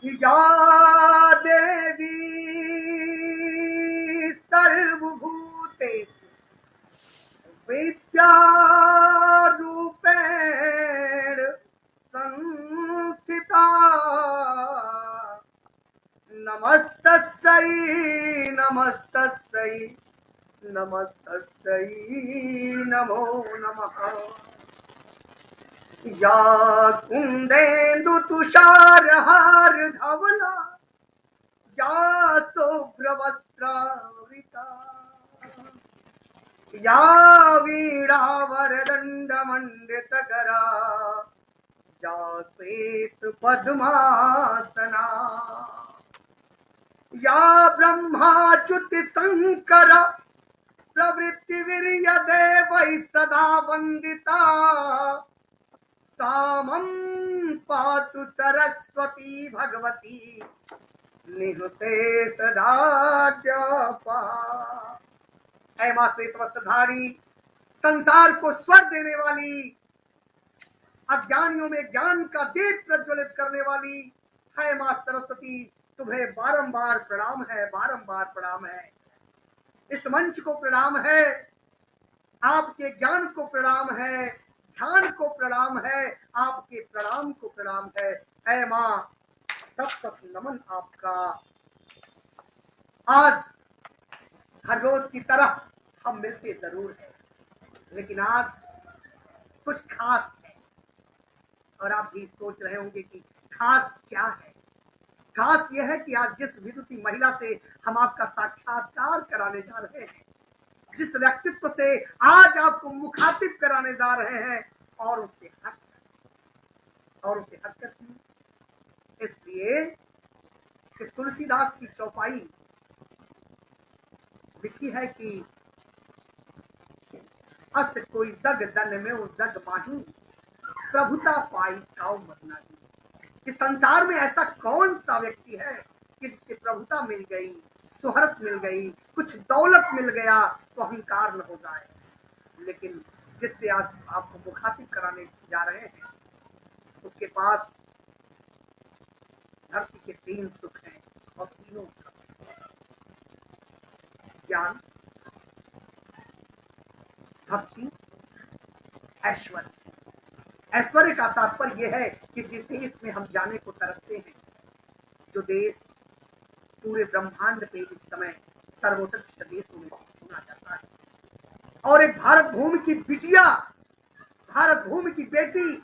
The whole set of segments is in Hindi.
या देवी सर्वभूतेषु विद्यारूपेण संस्थिता नमस्तस्यै नमस्तस्यै नमस्तस्यै नमो नमः। या कुन्देन्दु तुषारहार धवला या शुभ्रवस्त्रावृता या वीणावरदण्डमण्डितकरा या श्वेतपद्मासना या ब्रह्माच्युति शंकर प्रवृत्ति वीर्य देवैः सदा वंदिता सामं पातु सरस्वती भगवती निःशेषदाड्यपा। ऐ मां श्वेतवस्त्रधारी, संसार को स्वर देने वाली, अज्ञानियों में ज्ञान का दीप प्रज्वलित करने वाली है मां सरस्वती, तुम्हें बारंबार प्रणाम है, बारंबार प्रणाम है। इस मंच को प्रणाम है, आपके ज्ञान को प्रणाम है, ध्यान को प्रणाम है, आपके प्रणाम को प्रणाम है। ऐ मां सत नमन आपका। आज हर रोज की तरह हम मिलते जरूर हैं, लेकिन आज कुछ खास है और आप भी सोच रहे होंगे कि खास क्या है। खास यह है कि आज जिस विदुषी महिला से हम आपका साक्षात्कार कराने जा रहे हैं, जिस व्यक्तित्व से आज आपको मुखातिब कराने जा रहे हैं, और उससे हटकर क्यों? इसलिए कि तुलसीदास की चौपाई लिखी है कि अस कोई जग जन में उस जग माही प्रभुता पाई काउ मरनाही। कि संसार में ऐसा कौन सा व्यक्ति है कि जिसके प्रभुता मिल गई, शोहरत मिल गई, कुछ दौलत मिल गया तो अहंकार न हो जाए। लेकिन जिससे आज आपको मुखातिब कराने जा रहे हैं, उसके पास धरती के 3 सुख हैं और तीनों ज्ञान, भक्ति, ऐश्वर्य। ऐश्वर्य का तात्पर्य यह है कि जिस देश में हम जाने को तरसते हैं, जो देश पूरे ब्रह्मांड पे इस समय सर्वोत्कृष्ट देशों में से चुना जाता है, और एक भारत भूमि की बिटिया, भारत भूमि की बेटी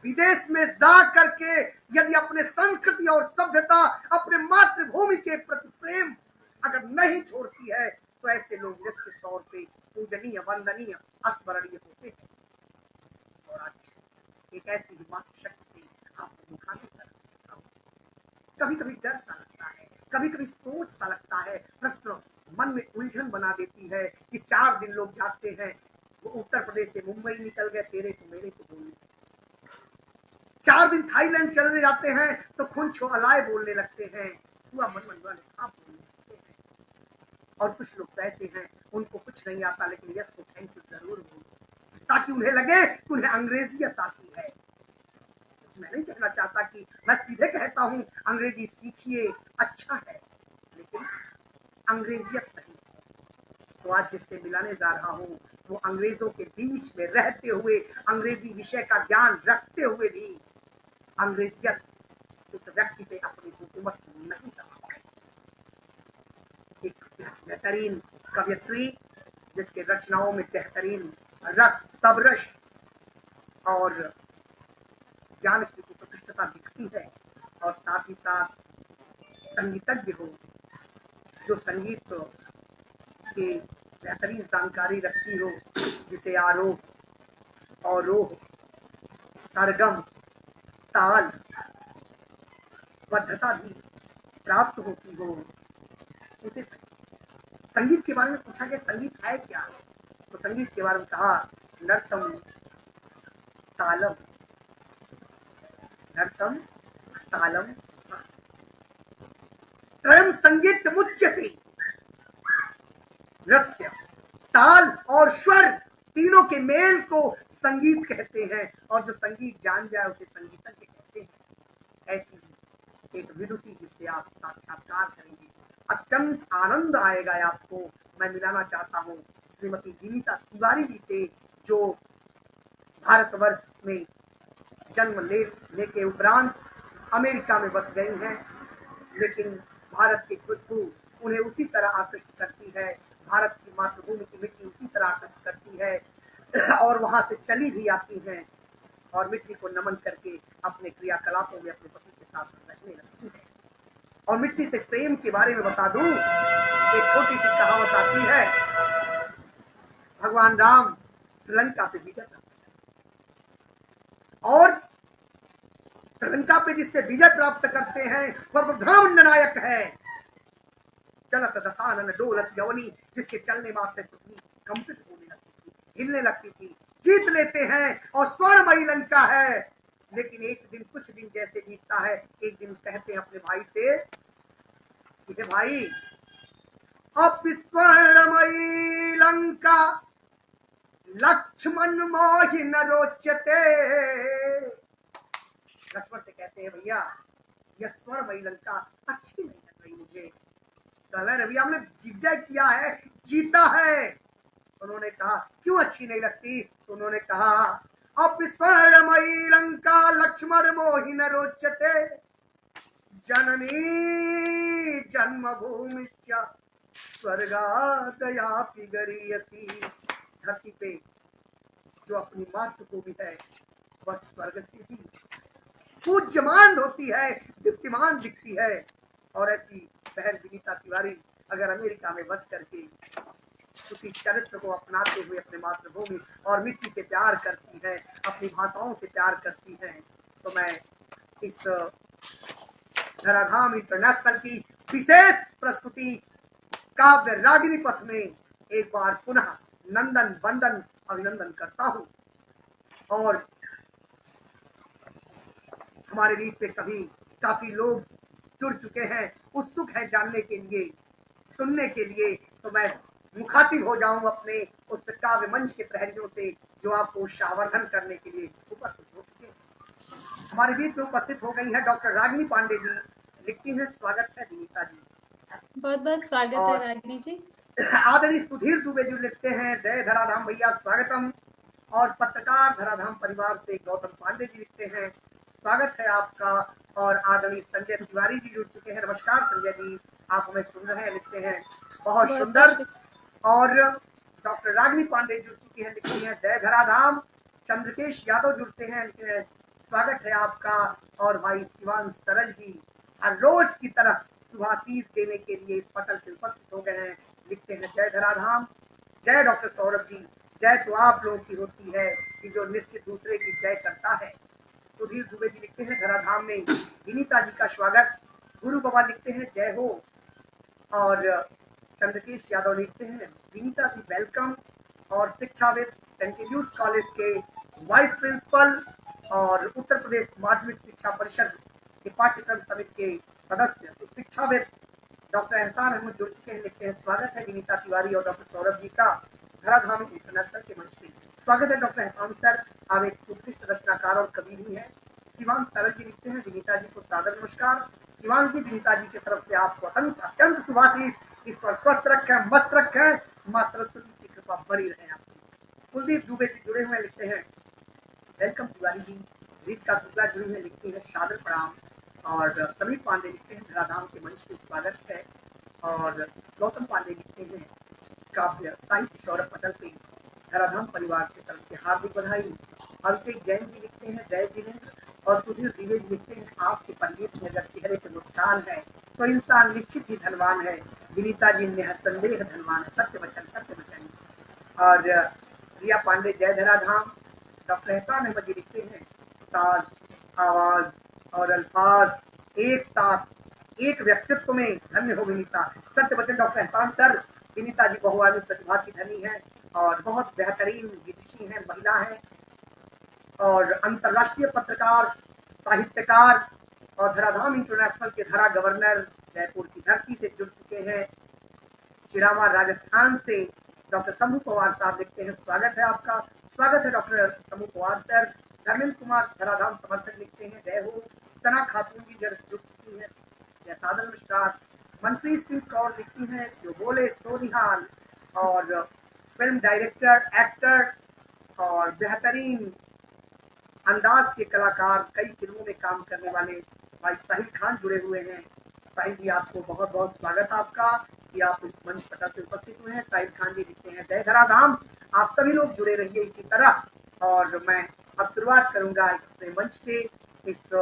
विदेश में जा करके यदि अपने संस्कृति और सभ्यता, अपने मातृभूमि के प्रति प्रेम अगर नहीं छोड़ती है, तो ऐसे लोग निश्चित तौर पे पूजनीय, वंदनीय, स्मरणीय होते हैं। और आज एक ऐसी मातृशक्ति से आपको मुखातिब करना चाहता हूं। कभी कभी डर सा लगता है, कभी कभी सोच सा लगता है, प्रश्न मन में उलझन बना देती है कि 4 दिन लोग जागते हैं, वो उत्तर प्रदेश से मुंबई निकल गए, तेरे को मेरे को बोलने। 4 दिन थाईलैंड चले जाते हैं तो खून छो अलाय बोलने लगते हैं, छुआ मन मनवा लिखा बोलने लगते हैं। और कुछ लोग तो ऐसे हैं, उनको कुछ नहीं आता लेकिन यस को थैंक यू जरूर बोलो, ताकि उन्हें लगे कि उन्हें अंग्रेजियत आती है। मैं नहीं कहना चाहता कि, मैं सीधे कहता हूं अंग्रेजी सीखिए, अच्छा है, लेकिन अंग्रेजियत नहीं। तो आज जिससे मिलाने जा रहा हूं, वो अंग्रेजों के बीच में रहते हुए, अंग्रेजी विषय का ज्ञान रखते हुए भी अंग्रेजियत उस व्यक्ति पे अपनी हुकूमत नहीं समझ पाई। एक बेहतरीन कवयित्री, जिसके रचनाओं में बेहतरीन रस, सबरस और ज्ञान की उत्कृष्टता दिखती है, और साथ ही साथ संगीतज्ञ हो, जो संगीत की बेहतरीन जानकारी रखती हो, जिसे आरोह, अवरोह, सरगम, ताल, बद्धता भी प्राप्त होती हो, उसे संगीत के बारे में पूछा गया, संगीत है क्या? तो संगीत के बारे में कहा, नर्तम तालम, नर्तम तालम त्रयम संगीत मुच्यते। नृत्य, ताल और स्वर, तीनों के मेल को संगीत कहते हैं, और जो संगीत जान जाए उसे संगीतज्ञ कहते हैं। ऐसी एक विदुषी जिससे आप साक्षात्कार करेंगे, अत्यंत आनंद आएगा आपको। मैं मिलाना चाहता हूँ श्रीमती विनीता तिवारी जी से, जो भारतवर्ष में जन्म लेने के उपरांत अमेरिका में बस गई हैं, लेकिन भारत की खुशबू उन्हें उसी तरह आकृष्ट करती है, भारत की मातृभूमि की मिट्टी उसी तरह आकृष्ट करती है और वहां से चली भी आती हैं और मिट्टी को नमन करके अपने क्रियाकलापों में अपने पति के साथ रहने लगती है। और मिट्टी से प्रेम के बारे में बता दूं, एक छोटी सी कहावत आती है, भगवान राम श्रीलंका पे विजय प्राप्त और श्रीलंका पे जिससे विजय प्राप्त करते हैं वह ब्राह्मण नायक है। चलत दशानन डोलत यवनी, जिसके चलने मात्र पृथ्वी कंपित होने लगती थी, हिलने लगती थी, जीत लेते हैं और स्वर्णमयी लंका है। लेकिन एक दिन, कुछ दिन जैसे बीतता है, एक दिन कहते हैं अपने भाई से कि भाई, अब स्वर्णमयी लंका लक्ष्मण मोहि न रोचते। लक्ष्मण से कहते हैं भैया, यह स्वर्णमयी लंका अच्छी नहीं लग रही मुझे। रवि हमने विजय किया है, जीता है। उन्होंने कहा क्यों अच्छी नहीं लगती? तो उन्होंने कहा अब स्वर्णमयी लंका लक्ष्मण मोहि न रोचते, जननी जन्मभूमि स्वर्गादयापि गरीयसी। धरती पे जो अपनी मातृभूमि है वह स्वर्ग से भी पूज्यमान होती है, दीप्तिमान दिखती है। और ऐसी बहन विनीता तिवारी अगर अमेरिका में बस करके उसी चरित्र को अपनाते हुए अपने मातृभूमि और मिट्टी से प्यार करती है, अपनी भाषाओं से प्यार करती है, तो मैं इस धराधाम इंटरनेशनल की विशेष प्रस्तुति काव्य रागिनी पथ में एक बार पुनः नंदन वंदन अभिनंदन करता हूं। और हमारे बीच पे कभी काफी लोग जुड़ चुके हैं, उत्सुक है जानने के लिए, सुनने के लिए, तो मैं मुखातिब हो जाऊं अपने उस काव्य मंच के प्रहरियों से जो आपको उत्साहवर्धन करने के लिए उपस्थित हो चुके हैं। हमारे बीच में उपस्थित हो गई है डॉक्टर रागिनी पांडे जी, लिखती हैं स्वागत है विनीता जी। बहुत बहुत स्वागत है रागिनी जी। आदरणीय सुधीर दुबे जी लिखते हैं जय धराधाम भैया स्वागतम। और पत्रकार धराधाम परिवार से गौतम पांडे जी लिखते हैं स्वागत है आपका। और आदरणीय संजय तिवारी जी जुड़ चुके हैं, नमस्कार संजय जी, आप हमें सुन रहे हैं, लिखते हैं बहुत सुंदर। और डॉक्टर रागिनी पांडे जुड़ चुकी हैं, लिखती हैं जय धराधाम। चंद्रकेश यादव जुड़ते हैं, लिखते हैं स्वागत है आपका। और भाई शिवान सरल जी हर रोज की तरह शुभाशीष देने के लिए इस पटल पे उपस्थित हो गए हैं, लिखते हैं जय धराधाम। जय डॉक्टर सौरभ जी, जय तो आप लोगों की होती है कि जो निश्चित दूसरे की जय करता है। सुधीर दुबे जी लिखते हैं धराधाम में विनीता जी का स्वागत। गुरु बाबा लिखते हैं जय हो। और चंद्रकेश यादव लिखते हैं विनीता जी वेलकम। और शिक्षाविद सेंट लुइस कॉलेज के वाइस प्रिंसिपल और उत्तर प्रदेश माध्यमिक शिक्षा परिषद के पाठ्यक्रम समिति के सदस्य तो शिक्षाविद डॉक्टर एहसान अहमद जुड़ चुके हैं, लिखते हैं स्वागत है विनीता तिवारी और डॉक्टर सौरभ जी का धराधाम इंटरनेशनल के मंच पे। स्वागत है डॉक्टर एहसान सर, आप एक उत्कृष्ट रचनाकार और कवि भी हैं। शिवान सरल जी लिखते हैं विनीता जी को सादर नमस्कार। शिवान जी, विनीता जी की तरफ से आपको अत्यंत शुभाशीष, ईश्वर स्वस्थ रखे, मस्त रखे, माँ सरस्वती की कृपा बनी रहे आपकी। कुलदीप दुबे जी जुड़े हुए, लिखते हैं वेलकम तिवारी जी। रीतिका शुक्ला जुड़ी हुई, लिखती है सादर प्रणाम। और समीर पांडे लिखते हैं धराधाम के मंच पे स्वागत है। और गौतम पांडे लिखते हैं काव्य साहित्य सौरभ पटल पे धराधाम परिवार की तरफ से हार्दिक बधाई। अभिषेक जैन जी लिखते हैं जय जिनेन्द्र। और सुधीर दिवे जी लिखते हैं आज के परिवेश में अगर चेहरे पे मुस्कान है तो इंसान निश्चित ही धनवान है। विनीता जी निसंदेह धनवान है, सत्य वचन सत्य वचन। और रिया पांडे जय धराधाम। डॉक्टर एहसान अहमद जी लिखते हैं साज, आवाज और अल्फाज एक साथ एक व्यक्तित्व में धन्य हो विनीता, सत्य वचन। डॉक्टर एहसान सर, विनीता जी बहुआयामी प्रतिभा की धनी है और बहुत बेहतरीन विदुषी हैं, महिला हैं और अंतर्राष्ट्रीय पत्रकार, साहित्यकार और धराधाम इंटरनेशनल के धरा गवर्नर, जयपुर की धरती से जुड़ चुके हैं। चिड़ावा राजस्थान से डॉक्टर समूह पवार साहब लिखते हैं स्वागत है आपका। स्वागत है डॉक्टर समूह पवार सर। धर्मेंद्र कुमार धराधाम समर्थक लिखते हैं जय हो। सना खातून जी जुड़ चुकी हैं, जैसा नमस्कार। मनप्रीत सिंह कौर लिखती हैं जो बोले सोनिहाल, और फिल्म डायरेक्टर, एक्टर और बेहतरीन अंदाज के कलाकार, कई फिल्मों में काम करने वाले भाई साहिल खान जुड़े हुए हैं। साहिल जी, आपको बहुत बहुत स्वागत आपका कि आप इस मंच पटल पे उपस्थित हुए हैं। साहिल खान जी लिखते हैं जय धराधाम। आप सभी लोग जुड़े रहिए इसी तरह, और मैं अब शुरुआत करूंगा इस अपने मंच पे इस,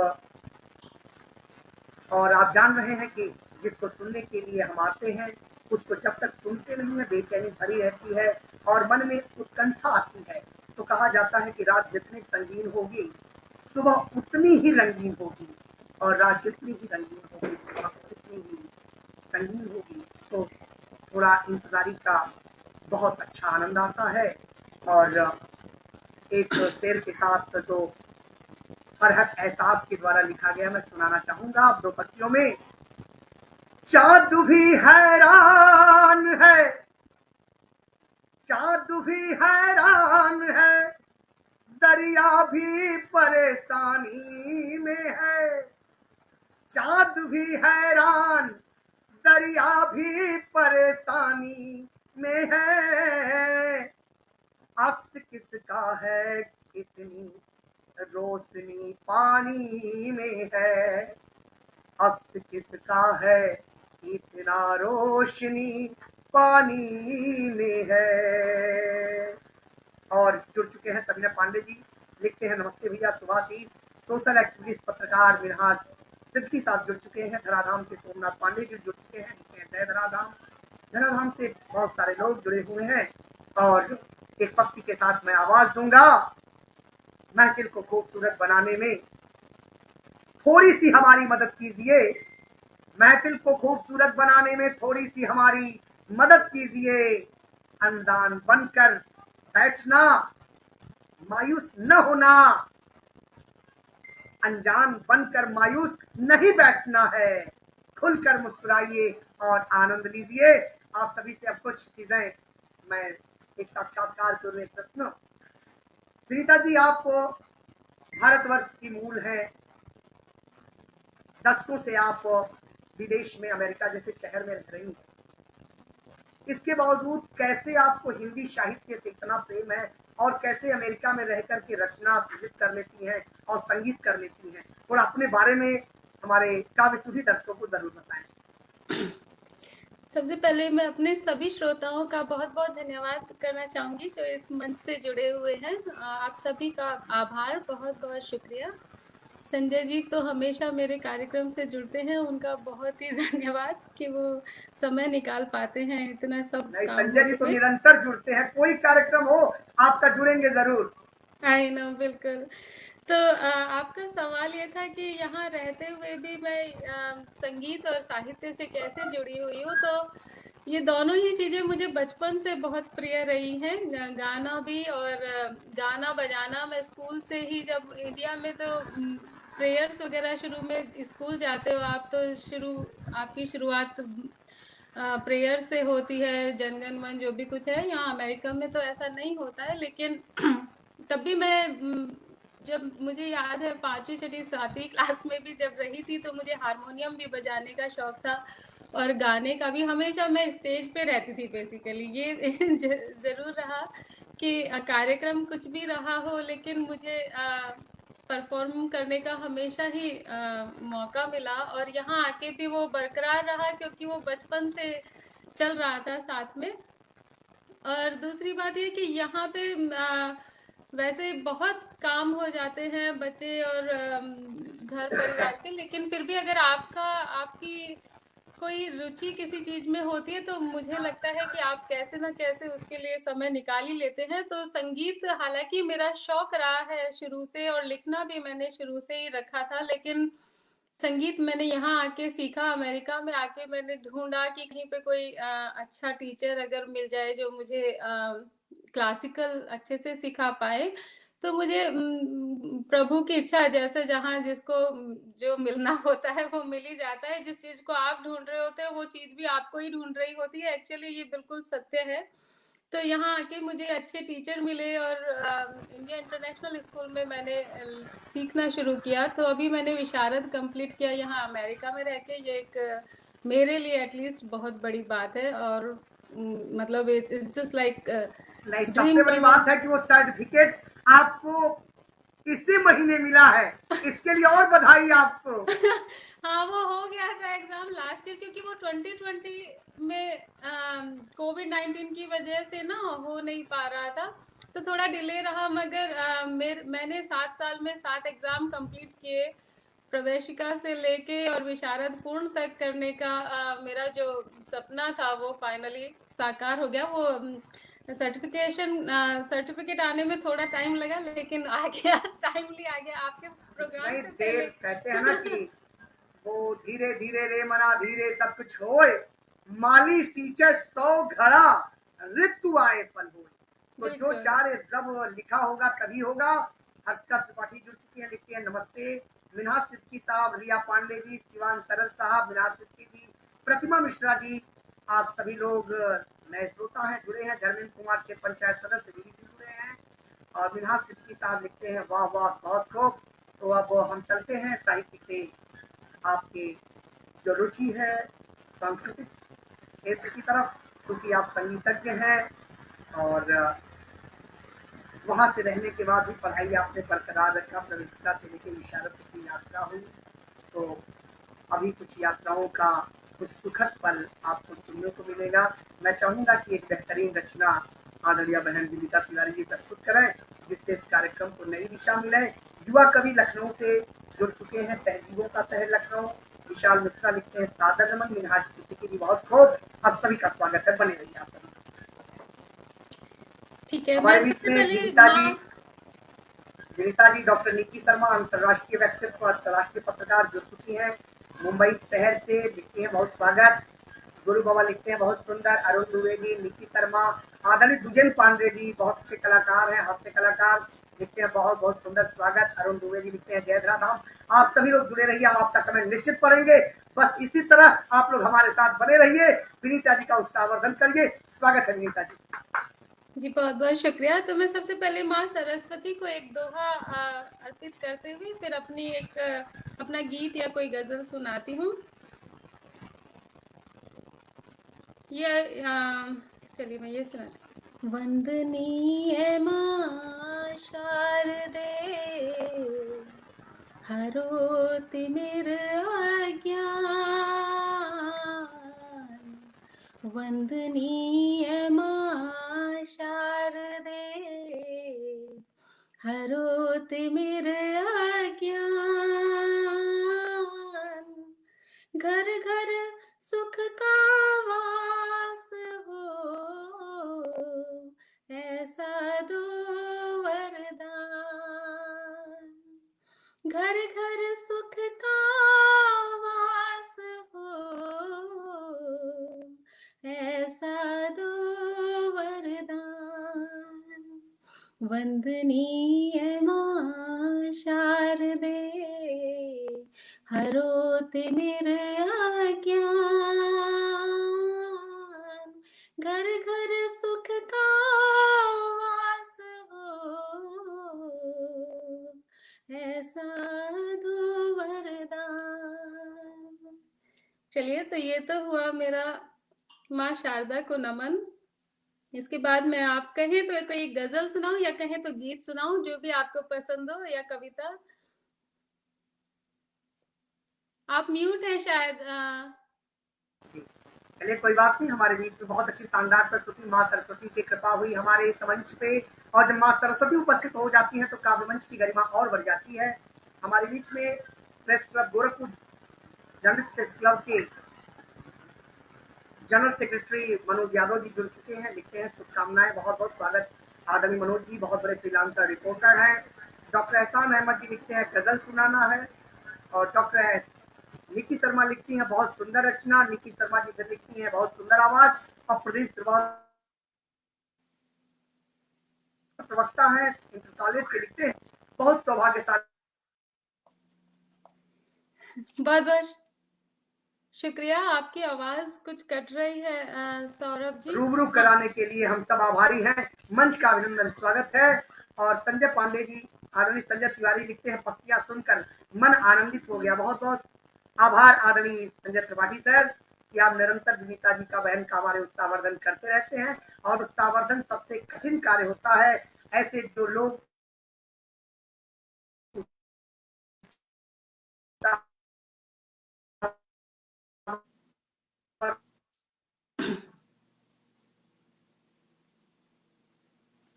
और आप जान रहे हैं कि जिसको सुनने के लिए हम आते हैं उसको जब तक सुनते नहीं है बेचैनी भरी रहती है और मन में उत्कंठा आती है। तो कहा जाता है कि रात जितनी संगीन होगी सुबह उतनी ही रंगीन होगी, और रात जितनी ही रंगीन होगी सुबह उतनी ही संगीन होगी। तो थोड़ा इंतजारी का बहुत अच्छा आनंद आता है। और एक शेर के साथ जो फरहत एहसास के द्वारा लिखा गया मैं सुनाना चाहूंगा आप दो पत्तियों में। चाँद भी हैरान है, चाँद भी हैरान है, दरिया भी परेशानी में है। चाँद भी हैरान, दरिया भी परेशानी में है। अक्स किसका है कितनी रोशनी पानी में है। अक्स किसका है इतना रोशनी पानी में है। और जुड़ चुके हैं सबीना पांडे जी, लिखते हैं नमस्ते भैया सुभाषीष। सोशल एक्टिविस्ट पत्रकार मिनहास सिद्दीकी साहब जुड़ चुके हैं। धराधाम से सोमनाथ पांडे जी जुड़ चुके हैं, लिखते हैं जय धराधाम। धराधाम से बहुत सारे लोग जुड़े हुए हैं, और एक पंक्ति के साथ मैं आवाज दूंगा। महफिल को खूबसूरत बनाने में थोड़ी सी हमारी मदद कीजिए, महफिल को खूबसूरत बनाने में थोड़ी सी हमारी मदद कीजिए। अनजान बनकर बैठना, मायूस न होना, अनजान बनकर मायूस नहीं बैठना है। खुलकर मुस्कुराइए और आनंद लीजिए। आप सभी से अब कुछ चीजें, मैं एक साक्षात्कार करूं, एक प्रश्न। सुनीता जी, आप भारतवर्ष की मूल हैं, दशकों से आप विदेश में अमेरिका जैसे शहर में रह रही हैं, इसके बावजूद कैसे आपको हिंदी साहित्य से इतना प्रेम है, और कैसे अमेरिका में रहकर के रचना सृजित कर लेती हैं और संगीत कर लेती हैं? और अपने बारे में हमारे काव्य सुधी दर्शकों को जरूर बताएं। सबसे पहले मैं अपने सभी श्रोताओं का बहुत-बहुत धन्यवाद करना चाहूँगी जो इस मंच से जुड़े हुए हैं। आप सभी का आभार, बहुत-बहुत शुक्रिया। संजय जी तो हमेशा मेरे कार्यक्रम से जुड़ते हैं, उनका बहुत ही धन्यवाद कि वो समय निकाल पाते हैं इतना सब नहीं, काम संजय जी होने तो पे। निरंतर जुड़ते हैं, कोई कार्यक्रम हो आपका जुड़ेंगे जरूर। आई नो, बिल्कुल। तो आपका सवाल ये था कि यहाँ रहते हुए भी मैं संगीत और साहित्य से कैसे जुड़ी हुई हूँ, तो ये दोनों ही चीज़ें मुझे बचपन से बहुत प्रिय रही हैं। गाना भी और गाना बजाना। मैं स्कूल से ही, जब इंडिया में तो प्रेयर्स वगैरह शुरू में, स्कूल जाते हो आप तो आपकी शुरुआत प्रेयर से होती है, जनगण मन जो भी कुछ है। यहाँ अमेरिका में तो ऐसा नहीं होता है, लेकिन तब भी मैं जब मुझे याद है 5वीं 6वीं 7वीं क्लास में भी जब रही थी, तो मुझे हारमोनियम भी बजाने का शौक था और गाने का भी। हमेशा मैं स्टेज पे रहती थी बेसिकली। ये ज़रूर रहा कि कार्यक्रम कुछ भी रहा हो, लेकिन मुझे परफॉर्म करने का हमेशा ही मौका मिला, और यहाँ आके भी वो बरकरार रहा क्योंकि वो बचपन से चल रहा था साथ में। और दूसरी बात ये कि यहाँ पे वैसे बहुत काम हो जाते हैं बच्चे और घर परिवार के, लेकिन फिर भी अगर आपकी कोई रुचि किसी चीज में होती है तो मुझे लगता है कि आप कैसे ना कैसे उसके लिए समय निकाल ही लेते हैं। तो संगीत हालांकि मेरा शौक रहा है शुरू से, और लिखना भी मैंने शुरू से ही रखा था, लेकिन संगीत मैंने यहाँ आके सीखा। अमेरिका में आके मैंने ढूंढा कि कहीं पे कोई अच्छा टीचर अगर मिल जाए जो मुझे क्लासिकल अच्छे से सिखा पाए। तो मुझे प्रभु की इच्छा, जैसे जहाँ जिसको जो मिलना होता है वो मिल ही जाता है। जिस चीज को आप ढूंढ रहे होते हो वो चीज भी आपको ही ढूंढ रही होती है। एक्चुअली ये बिल्कुल सत्य है। तो यहाँ आके मुझे अच्छे टीचर मिले और इंडिया इंटरनेशनल स्कूल में मैंने सीखना शुरू किया। तो अभी मैंने विशारद कंप्लीट किया यहाँ अमेरिका में रह के। ये एक मेरे लिए एटलीस्ट बहुत बड़ी बात है, और मतलब इट्स जस्ट लाइक नहीं, ड्रीम सबसे बड़ी कमिंग। बात है कि वो सर्टिफिकेट आपको इसी महीने मिला है, इसके लिए और बधाई आपको। हाँ, वो हो गया था एग्जाम लास्ट ईयर, क्योंकि वो 2020 में कोविड-19 की वजह से ना हो नहीं पा रहा था, तो थोड़ा डिले रहा। मगर मैंने 7 साल में 7 एग्जाम कंप्लीट किए, प्रवेशिका से लेके और विशारद पूर्ण तक करने का मेरा जो सपना था वो फाइनली साकार हो गया। वो सर्टिफिकेट आने में थोड़ा टाइम लगा, लेकिन आ गया, टाइमली आ गया आपके कुछ प्रोग्राम नहीं, से देर पहले। कहते हैं ना कि वो धीरे धीरे रे मना धीरे सब कुछ होए, माली सींचे 100 घड़ा, ऋतु आए फल होए। तो जो बिल्कुल। चार जब लिखा होगा तभी होगा। हर्षकर त्रिपाठी जुड़ चुके हैं, लिखते हैं नमस्ते। मिन्हास सिद्दीकी साहब, रिया पांडे जी, शिवान सरल साहब, मिन्हास सिद्दीकी जी, प्रतिमा मिश्रा जी, आप सभी लोग नए श्रोता हैं, जुड़े हैं। धर्मेंद्र कुमार छह पंचायत सदस्य भी जुड़े हैं। और मिन्हास सिद्दीकी साहब लिखते हैं वाह वाह बहुत खूब। तो अब हम चलते हैं साहित्य से आपके जो रुचि है सांस्कृतिक क्षेत्र की तरफ, क्योंकि आप संगीतज्ञ हैं और वहां से रहने के बाद भी पढ़ाई आपने बरकरार रखा। प्रवेशिका से लेकर विशारद तक की यात्रा हुई। तो अभी कुछ यात्राओं का कुछ सुखद पल आपको सुनने को मिलेगा। मैं चाहूंगा कि एक बेहतरीन रचना आदरणीय बहन विनीता तिवारी जी प्रस्तुत करें, जिससे इस कार्यक्रम को नई दिशा मिले। युवा कवि लखनऊ से जुड़ चुके हैं, तहजीबों का शहर लखनऊ, विशाल मिश्रा लिखते हैं सादर नमन। मिनहाज सिद्दीकी जी बहुत खूब। आप सभी का स्वागत है, बने रहिए आप सभी। ठीक है, हमारे मैं बीच सबसे में पहले माँ। विनीता जी डॉक्टर निक्की शर्मा, अंतर्राष्ट्रीय व्यक्तित्व, अंतर्राष्ट्रीय पत्रकार जुड़ चुकी हैं मुंबई शहर से, लिखते हैं बहुत स्वागत। गुरु बाबा लिखते हैं बहुत सुंदर। अरुण दुबे जी, निक्की शर्मा, आदरणीय दुजेन पांडे जी बहुत अच्छे कलाकार हैं, हास्य कलाकार, लिखते हैं बहुत बहुत सुंदर स्वागत। अरुण दुबे जी लिखते हैं जय धाम। आप सभी लोग जुड़े रहिए, हम आपका कमेंट निश्चित पढ़ेंगे। बस इसी तरह आप लोग हमारे साथ बने रहिए, विनीता जी का उत्साहवर्धन करिए। स्वागत है विनीता जी। जी, बहुत बहुत शुक्रिया। तो मैं सबसे पहले माँ सरस्वती को एक दोहा अर्पित करते हुए फिर अपना गीत या कोई गजल सुनाती हूँ। ये चलिए मैं ये सुनाती हूँ। वंदनीय माँ शारदे, हरो तिमिर अज्ञान। वंदनीय माँ शारदे, हरो तिमिर अज्ञान। घर घर सुख का वास हो, ऐसा दो वरदान। घर घर सुख का वास हो, ऐसा दो वरदान। वंदनीय माँ शारदे, हरो तिमिर अज्ञान। घर घर सुख का वास हो, ऐसा दो वरदान। चलिए, तो ये तो हुआ मेरा माँ शारदा को नमन। इसके बाद मैं, आप कहें तो कोई गजल सुनाऊं या कहें तो गीत सुनाऊं, जो भी आपको पसंद हो, या कविता। आप म्यूट है शायद। चलिए कोई बात नहीं, हमारे बीच में बहुत अच्छी शानदार प्रस्तुति, माँ सरस्वती की कृपा हुई हमारे इस मंच पे। और जब माँ सरस्वती उपस्थित हो जाती हैं तो काव्य मंच की गरिमा और बढ़ जाती है। हमारे बीच में press club Gorakhpur, journalist press club के जनरल सेक्रेटरी मनोज यादव जी जुड़ चुके हैं, लिखते हैं शुभकामनाएं, बहुत बहुत स्वागत। आदरणीय मनोज जी बहुत बड़े फ्रीलांसर रिपोर्टर हैं। डॉक्टर एहसान अहमद जी लिखते हैं गजल सुनाना है। और डॉक्टर निक्की शर्मा लिखती हैं बहुत सुंदर रचना। निक्की शर्मा जी फिर लिखती हैं बहुत सुंदर आवाज। और प्रदीप श्रीवास्तव प्रवक्ता हैं, इंटर कॉलेज के, लिखते हैं बहुत सौभाग्यशाली। बहुत बहुत शुक्रिया। आपकी आवाज़ कुछ कट रही है सौरभ जी। रूबरू हाँ, कराने के लिए हम सब आभारी हैं। मंच का अभिनंदन, स्वागत है। और संजय पांडे जी, आदरणीय संजय तिवारी लिखते हैं, पक्तियां सुनकर मन आनंदित हो गया। बहुत बहुत आभार आदरणीय संजय त्रिपाठी सर कि आप निरंतर विनीता जी का, बहन का हमारे उत्साहवर्धन करते रहते हैं। और उत्साहवर्धन सबसे कठिन कार्य होता है। ऐसे जो लोग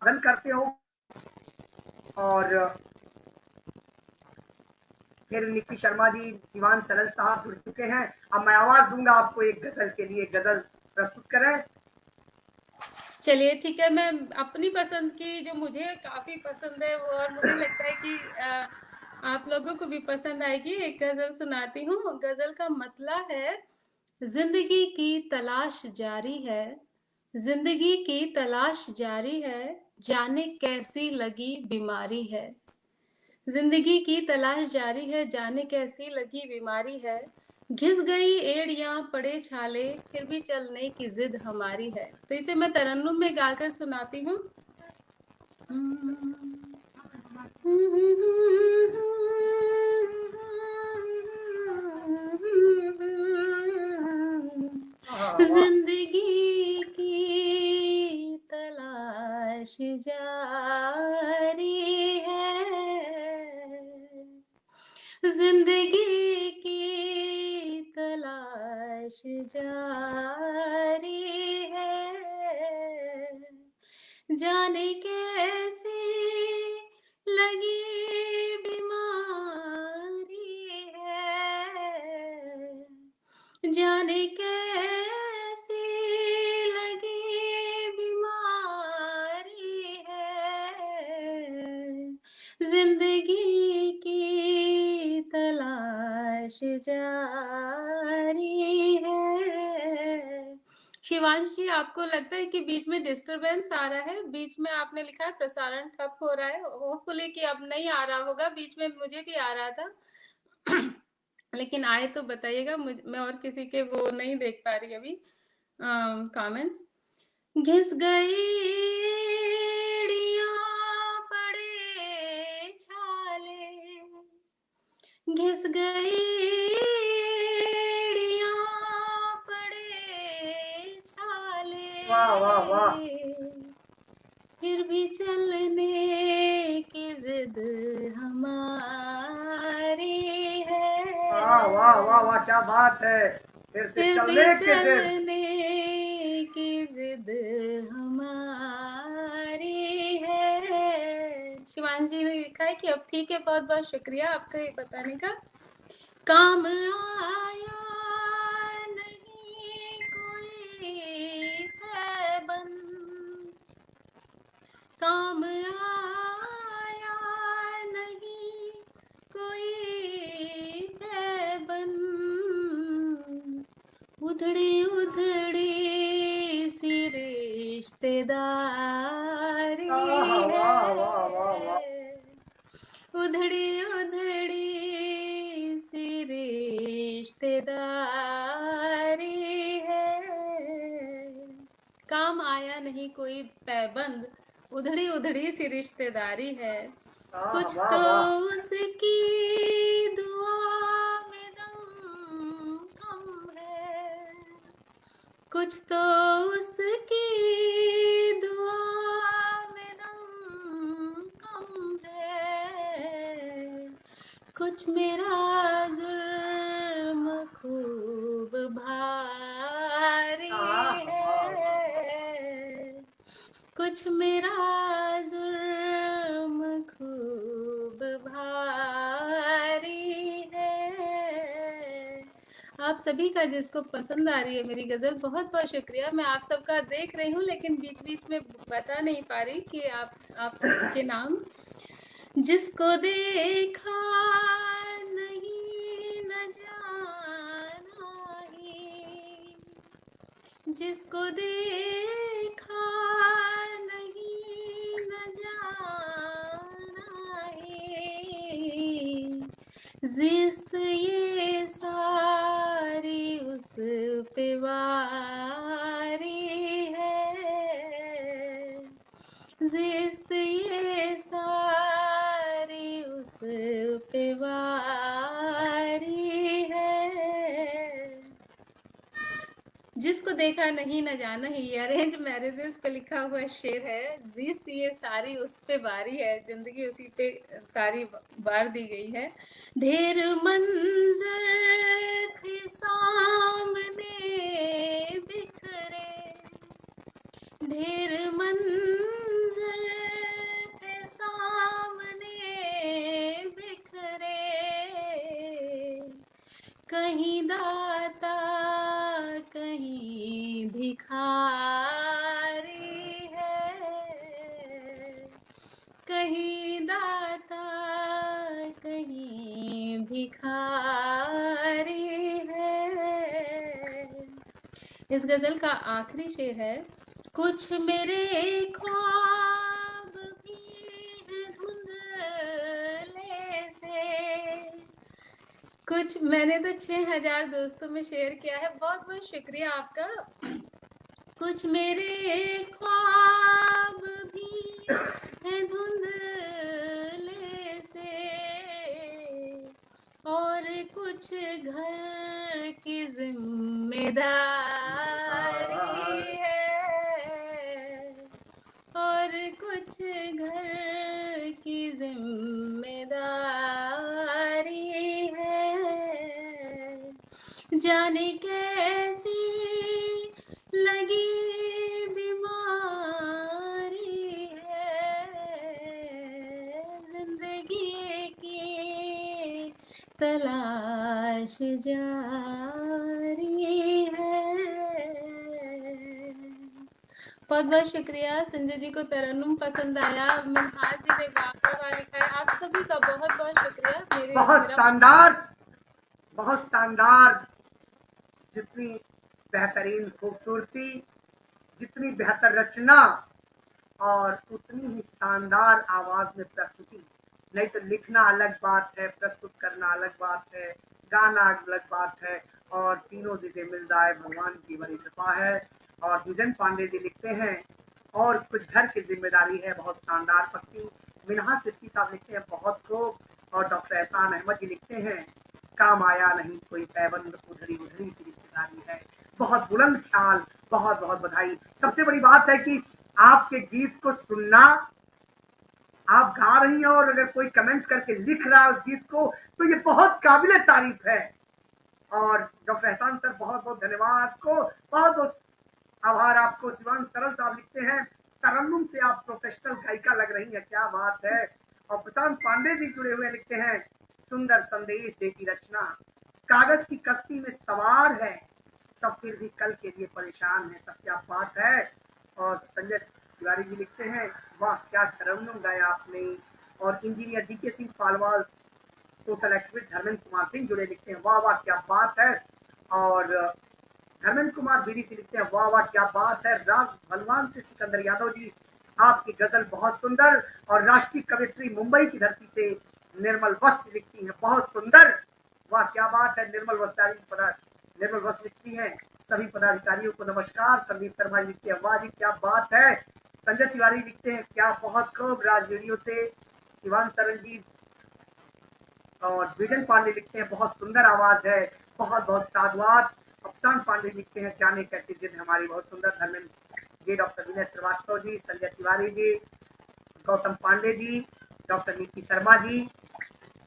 उत्साहवर्धन करते हो। और फिर निक्की शर्मा जी, शिवान सरल साहब जुड़ चुके हैं। अब मैं आवाज दूंगा आपको एक गजल के लिए, गजल प्रस्तुत करें। चलिए ठीक है, मैं अपनी पसंद की जो मुझे काफ़ी पसंद है वो, और मुझे लगता है कि आप लोगों को भी पसंद आएगी, एक गज़ल सुनाती हूँ। गज़ल का मतलब है, जिंदगी की तलाश जारी है, जिंदगी की तलाश जारी है, जाने कैसी लगी बीमारी है। जिंदगी की तलाश जारी है, जाने कैसी लगी बीमारी है। घिस गई एड़ियां पड़े छाले, फिर भी चलने की जिद हमारी है। तो इसे मैं तरन्नुम में गाकर सुनाती हूँ। जिंदगी की तलाश जारी है, जिंदगी की तलाश जारी है, जाने कैसी लगी बीमारी है, जाने कैसी लगी बीमारी है, जिंदगी की तलाश जारी है। शिवांश जी, आपको लगता है कि बीच में डिस्टरबेंस आ रहा है? बीच में आपने लिखा है प्रसारण ठप हो रहा है, होपफुली कि अब नहीं आ रहा होगा। बीच में मुझे भी आ रहा था लेकिन आए तो बताइएगा, मैं और किसी के वो नहीं देख पा रही अभी कमेंट्स। घिस गई एड़ियां पड़े छाले, घिस गई एड़ियां पड़े छाले, वाह वाह वाह फिर भी चलने की जिद हमारी वाह वाह वाह वाह, है, क्या बात है। फिर से फिर भी चलने के जिद। चलने की जिद हमारी है। शिवांशी ने लिखा है कि अब ठीक है, बहुत बहुत शुक्रिया आपका ये बताने का। काम आया नहीं कोई पैबंद, काम आया नहीं कोई पैबंद, उधड़ी उधड़ी सी रिश्तेदारी वाह वाह वाह वाह वाह। है, उधड़ी उधड़ी सी रिश्तेदारी है, काम आया नहीं कोई पैबंद, उधड़ी उधड़ी सी रिश्तेदारी है। वाह कुछ वाह तो वाह। उसकी दुआ में दम कम है, कुछ तो उसकी दुआ में दम कम है, कुछ मेरा जुर्म खूब भारी है, कुछ मेरा जुर्म खूब भारी है। आप सभी का जिसको पसंद आ रही है मेरी गज़ल, बहुत बहुत शुक्रिया। मैं आप सबका देख रही हूँ लेकिन बीच बीच में बता नहीं पा रही कि आपके नाम। जिसको देखा नहीं न जाना ही, जिसको देखा नहीं न जाना ही, जिस्त ये सारी है, जिसको देखा नहीं न जाना है। ये अरेंज मैरिजेस पे लिखा हुआ शेर है। जीत ये सारी उस पे बारी है, जिंदगी उसी पे सारी बार दी गई है। ढेर मंजर थे सामने बिखरे, ढेर मंजर थे सामने बिखरे, कहीं दाता कहीं भिखारी है, कहीं दाता कहीं भिखारी है। इस गजल का आखिरी शेर है, कुछ मेरे ख्वाब भी हैं धुंधले से। कुछ मैंने तो 6000 दोस्तों में शेयर किया है, बहुत बहुत शुक्रिया आपका। कुछ मेरे ख्वाब भी हैं धुंधले से, और कुछ घर की जिम्मेदारी है, और कुछ घर की जिम्मेदारी है। जाने कैसी लगी बीमारी है, जिंदगी की तलाश जारी है। बहुत बहुत शुक्रिया। संजय जी को तरन्नुम पसंद आया, मिनहाज जी ने वाह लिखा है। आप सभी का बहुत बहुत शुक्रिया। बहुत शानदार, बहुत शानदार। जितनी बेहतरीन खूबसूरती, जितनी बेहतर रचना और उतनी ही शानदार आवाज में प्रस्तुति। नहीं तो लिखना अलग बात है, प्रस्तुत करना अलग बात है, गाना अलग बात है, और तीनों चीजें मिल जाए भगवान की बड़ी कृपा है। और द्विजेन पांडे जी लिखते हैं, और कुछ घर की जिम्मेदारी है, बहुत शानदार पक्ति। मिनहाज सिद्दीकी साहब लिखते हैं, बहुत खूब। और डॉक्टर एहसान अहमद जी लिखते हैं, काम आया नहीं कोई पैबंद, उधरी उधरी सी रिश्तेदारी है। बहुत बुलंद ख्याल, बहुत बहुत बधाई। सबसे बड़ी बात है कि आपके गीत को सुनना, आप गा रही हैं और अगर कोई कमेंट्स करके लिख रहा है उस गीत को, तो ये बहुत काबिले तारीफ है। और डॉक्टर एहसान सर बहुत बहुत धन्यवाद आपको, बहुत बहुत आभार आपको। शिवांश सरल साहब लिखते हैं, तरन्नुम से आप प्रोफेशनल गायिका लग रही हैं, क्या बात है। और प्रशांत पांडे जी जुड़े हुए लिखते हैं, सुंदर संदेश देती रचना, कागज की कश्ती में सवार है, सब फिर भी कल के लिए परेशान है, सब क्या बात है। और संजय तिवारी जी लिखते हैं, वाह क्या तरन्नुम गाया आपने। और engineer DK Singh Palwal, social activist Dharmendra Kumar Singh जुड़े लिखते हैं, वाह वाह क्या बात है। और धर्मेंद्र कुमार बीडी से लिखते हैं, वाह वाह क्या बात है। राज भलवान से सिकंदर यादव जी, आपकी गजल बहुत सुंदर। और राष्ट्रीय कवियत्री मुंबई की धरती से निर्मल वत्स लिखती हैं, बहुत सुंदर, वाह क्या बात है। निर्मल वत्स लिखती हैं, सभी पदाधिकारियों को नमस्कार। संदीप शर्मा लिखते हैं, वाह जी क्या बात है। संजय तिवारी लिखते हैं, क्या बहुत खूब। राज वीडियो से शिवान सरन जी। और द्विजन पांडे लिखते हैं, बहुत सुंदर आवाज है, बहुत बहुत साधुवाद। अफसान पांडे लिखते हैं, जाने कैसी जिद हमारी, बहुत सुंदर। धर्मेंद्र जी, डॉक्टर विनय श्रीवास्तव जी, संजय तिवारी जी, गौतम पांडे जी, डॉक्टर नीति शर्मा जी।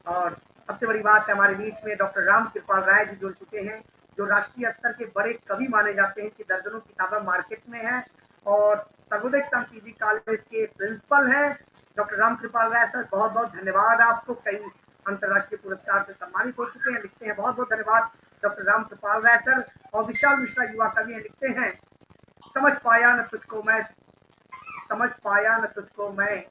और सबसे बड़ी बात है, हमारे बीच में डॉक्टर राम कृपाल राय जी जुड़ चुके हैं, जो राष्ट्रीय स्तर के बड़े कवि माने जाते हैं, कि दर्जनों किताबें मार्केट में है। और सर्वोदय किसान पीजी कॉलेज के प्रिंसिपल हैं डॉक्टर राम कृपाल राय सर, बहुत बहुत धन्यवाद आपको। कई अंतर्राष्ट्रीय पुरस्कार से सम्मानित हो चुके हैं, लिखते हैं, बहुत बहुत धन्यवाद डॉक्टर राम कृपाल राय सर। और विशाल मिश्रा युवा कवि हैं, लिखते हैं, समझ पाया न तुझको मैं, समझ पाया न तुझको मैं,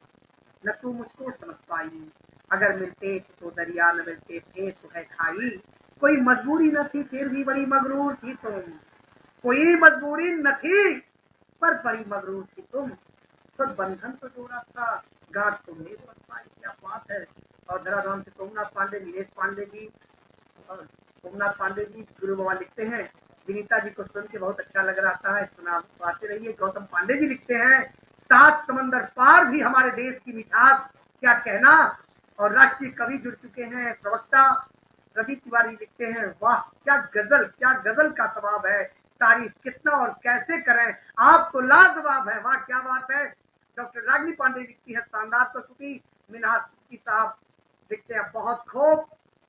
न तू मुझको समझ पाई, अगर मिलते तो दरिया, न मिलते थे तो है खाई। कोई मजबूरी न थी फिर भी बड़ी मगरूर थी तुम, कोई मजबूरी न थी पर बड़ी मगरूर थी तुम, खुद बंधन तो जोड़ा था, गांठ तो नहीं बन पाई, क्या बात है। और धराधाम से सोमनाथ पांडे, नीलेश पांडे जी, और सोमनाथ पांडे जी गुरु बाबा लिखते हैं, विनीता जी को सुन के बहुत अच्छा लग रहा है, सुनाते रहिए। गौतम पांडे जी लिखते हैं, सात समंदर पार भी हमारे देश की मिठास क्या कहना। और राष्ट्रीय कवि जुड़ चुके हैं प्रवक्ता प्रदीप तिवारी लिखते हैं, वाह क्या गजल का स्वभाव है, तारीफ कितना और कैसे करें, आप तो लाजवाब है, वाह क्या बात है। डॉक्टर रागिनी पांडे लिखती है, शानदार प्रस्तुति। मिनहास सिद्दीकी साहब लिखते हैं, बहुत खूब।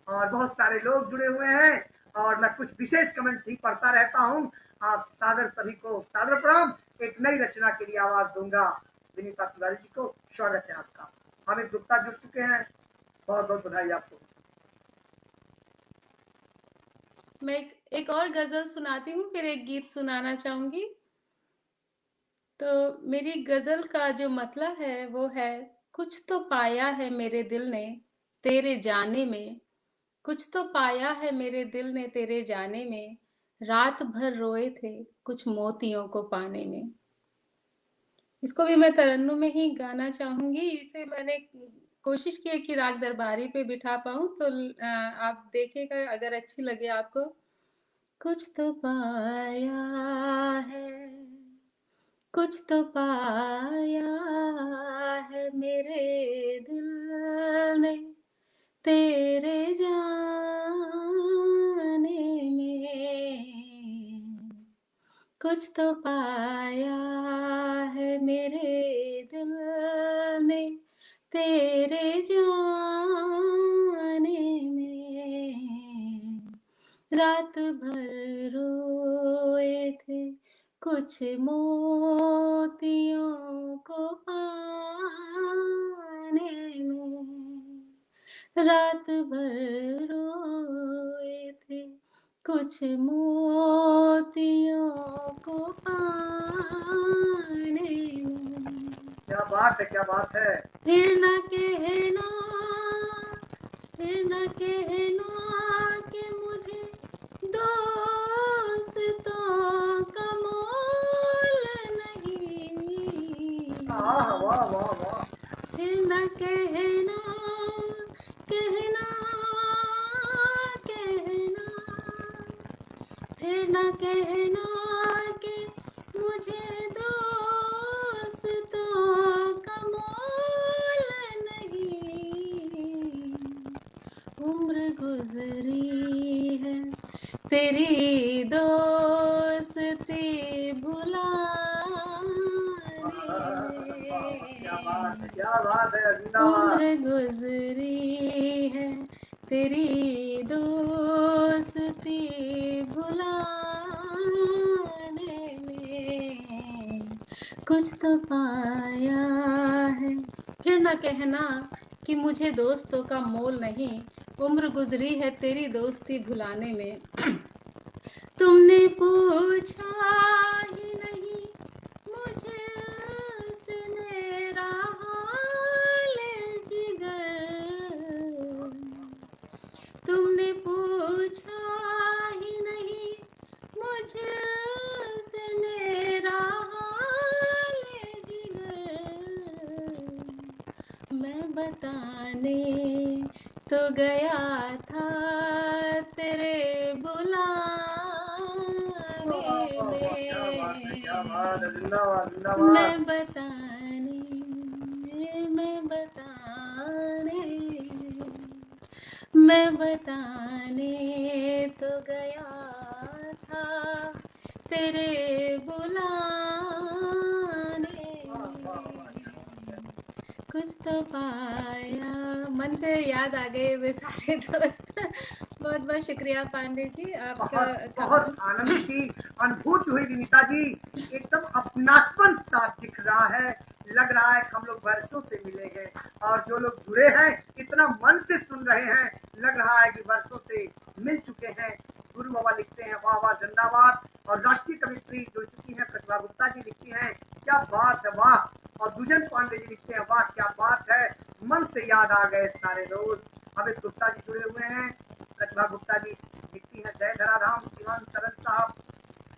और बहुत सारे लोग जुड़े हुए हैं और मैं कुछ विशेष कमेंट्स ही पढ़ता रहता हूं। आप सादर सभी को सादर प्रणाम। एक नई रचना के लिए आवाज दूंगा विनीता तिवारी जी को। स्वागत है आपका। अमित गुप्ता जुड़ चुके हैं, बहुत बहुत बधाई आपको। मैं एक और गजल सुनाती हूँ, फिर एक गीत सुनाना चाहूंगी। तो मेरी गजल का जो मतलब है वो है, कुछ तो पाया है मेरे दिल ने तेरे जाने में, कुछ तो पाया है मेरे दिल ने तेरे जाने में, रात भर रोए थे कुछ मोतियों को पाने में। इसको भी मैं तरन्नुम में ही गाना चाहूंगी। इसे मैंने कोशिश की है कि राग दरबारी पे बिठा पाऊं, तो आप देखिएगा अगर अच्छी लगे आपको। कुछ तो पाया है, कुछ तो पाया है मेरे दिल ने तेरे जाने में, कुछ तो पाया है मेरे दिल ने तेरे जाने में, रात भर रोए थे कुछ मोतियों को पाने में, रात भर रोए थे कुछ मोतियों को पाने में। क्या बात है, क्या बात है। फिर न कहना, फिर न कहना कि मुझे दोस्तों का मोल नहीं। वाह वाह वाह वाह। फिर न कहना, कहना, कहना, फिर न कहना कि मुझे दोस्तों का मोल नहीं। उम्र गुजरी है तेरी दोस्ती भुलाने क्या में, बात है, क्या बात है, जिंदाबाद। उम्र गुजरी है तेरी दोस्ती भुलाने में, कुछ तो पाया है। फिर न कहना कि मुझे दोस्तों का मोल नहीं, उम्र गुजरी है तेरी दोस्ती भुलाने में। तुमने पूछा ही नहीं मुझसे मेरा हाल जिगर, तुमने पूछा ही नहीं मुझसे मेरा हाल जिगर, मैं बताने तो गया था तेरे बुलाने क्या बात है, क्या में, बात है, जिंदाबाद जिंदाबाद। मैं बताने, मैं बताने, मैं बताने तो गया था तेरे बुलाने में, कुछ तो पाया। मन से याद आ गए वे सारे दोस्त। बहुत बहुत शुक्रिया पांडे जी, आपका बहुत बहुत आनंद की अनुभूति हुई विनीता जी। एकदम अपनापन सा दिख रहा है, लग रहा है कि हम लोग वर्षों से मिले हैं और जो लोग जुड़े हैं इतना मन से सुन रहे हैं, लग रहा है कि वर्षों से मिल चुके हैं। गुरु बाबा लिखते हैं, वाह वाह जिंदाबाद। और राष्ट्रीय कवित्री जुड़ चुकी हैं, प्रतिभा गुप्ता जी लिखती हैं, क्या बात है, वाह। और दुजन पांडे जी लिखते हैं, वाह क्या बात है, मन से याद आ गए सारे दोस्त। अमित गुप्ता जी जुड़े हुए हैं, प्रतिभा गुप्ता जी लिखती हैं, जय धराधाम शिवान सरन साहब,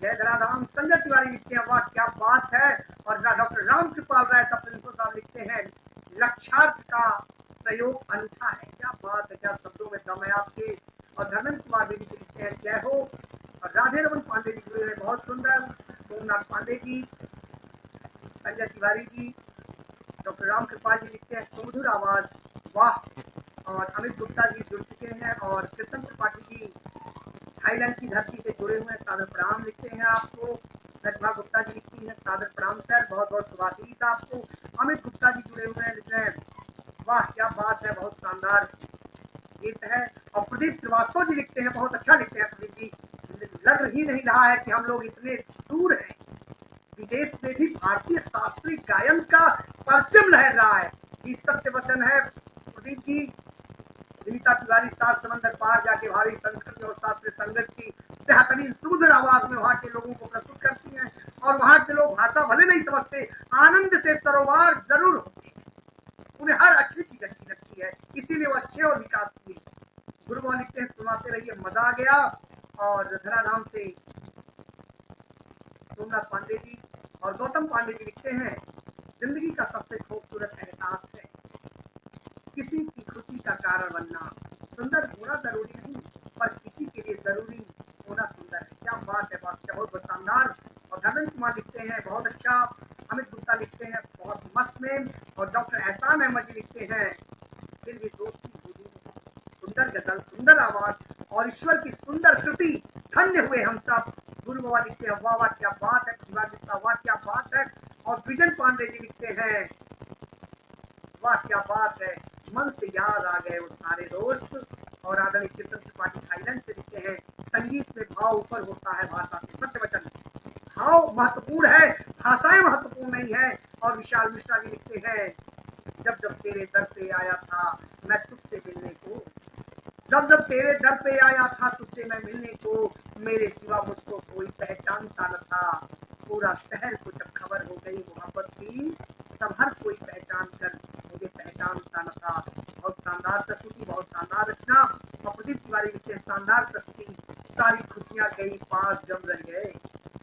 जय धराधाम। संजय तिवारी लिखते हैं, वाह क्या बात है। और डॉक्टर राम कृपाल राय साहब लिखते हैं, लक्षार्थ का प्रयोग अनूठा है, क्या बात है, क्या शब्दों में दम है आपके। और धर्मेंद्र कुमार बेबी से लिखते हैं, जय हो। और राधे रमन पांडे जी जुड़े हैं, बहुत सुंदर। सोमनाथ पांडे जी, संजय तिवारी जी, डॉक्टर राम कृपाल जी लिखते हैं, सुमधुर आवाज, वाह। और अमित गुप्ता जी जुड़ चुके हैं और कीर्तन त्रिपाठी जी थाईलैंड की धरती से जुड़े हुए हैं, सादर प्रणाम लिखते हैं आपको। प्रतिभा गुप्ता जी लिखती हैं सादर प्रणाम सर, बहुत बहुत शुभाशीष आपको। अमित गुप्ता जी जुड़े हुए हैं, लिख रहे हैं वाह क्या बात है, बहुत शानदार गीत है। और प्रदीप श्रीवास्तव जी लिखते हैं, बहुत अच्छा लिखते हैं प्रदीप जी, लग ही नहीं रहा है कि हम लोग इतने दूर हैं, विदेश में भी भारतीय शास्त्रीय गायन का परचम लहर रहा है। जी सत्य वचन है प्रदीप जी। विनीता तिवारी सात समंदर पार जाके भारी संस्कृति और शास्त्रीय संगीत की बेहतरीन सुमधुर आवाज में वहां के लोगों को प्रस्तुत करती हैं, और वहां के लोग भाषा भले नहीं समझते, आनंद से सरोवर जरूर होते हैं, उन्हें हर अच्छी चीज अच्छी लगती है, इसीलिए वो अच्छे और विकास किए। गुरुआ लिखते हैं सुनाते रहिए मजा आ गया। और धराधाम से सोमनाथ पांडे जी और गौतम पांडे जी लिखते हैं जिंदगी का सबसे खूबसूरत एहसास है किसी की खुशी का कारण बनना। सुंदर होना जरूरी नहीं, पर किसी के लिए जरूरी होना सुंदर है। क्या बात है, बात बहुत बहुत शानदार। और धर्मेंद्र कुमार लिखते हैं बहुत अच्छा। अमित गुप्ता लिखते हैं बहुत मस्त में। और डॉक्टर एहसान अहमद जी लिखते हैं फिर भी दोस्ती होगी। सुंदर गजल, सुंदर आवाज और ईश्वर की सुंदर कृति, धन्य हुए हम सब। गुरु बाबा लिखते हैं वाह वाह क्या बात है, प्रतिभा गुप्ता वाह क्या बात है। और विजन पांडे जी लिखते हैं वाह क्या बात है, मन से याद आ गए वो सारे दोस्त। और आदरणीय कीर्तन त्रिपाठी थाईलैंड से लिखते हैं संगीत में भाव ऊपर होता है भाषा से, सत्य वचन। भाव महत्वपूर्ण है, भाषाएं महत्वपूर्ण नहीं है। और विशाल मिश्रा जी लिखते हैं जब जब तेरे दर पे आया था मैं तुझसे मिलने को, जब जब तेरे दर पे आया था तुझसे मैं मिलने को, मेरे सिवा मुझको कोई पहचानता न था। पूरा शहर को जब खबर हो गई मोहब्बत की, तब हर कोई पहचान कर मुझे पहचानता न था। बहुत शानदार प्रस्तुति, बहुत शानदार रचना। और प्रदीप तिवारी लिखते हैं शानदार प्रस्तुति। सारी खुशियां गई पास गम रह गए,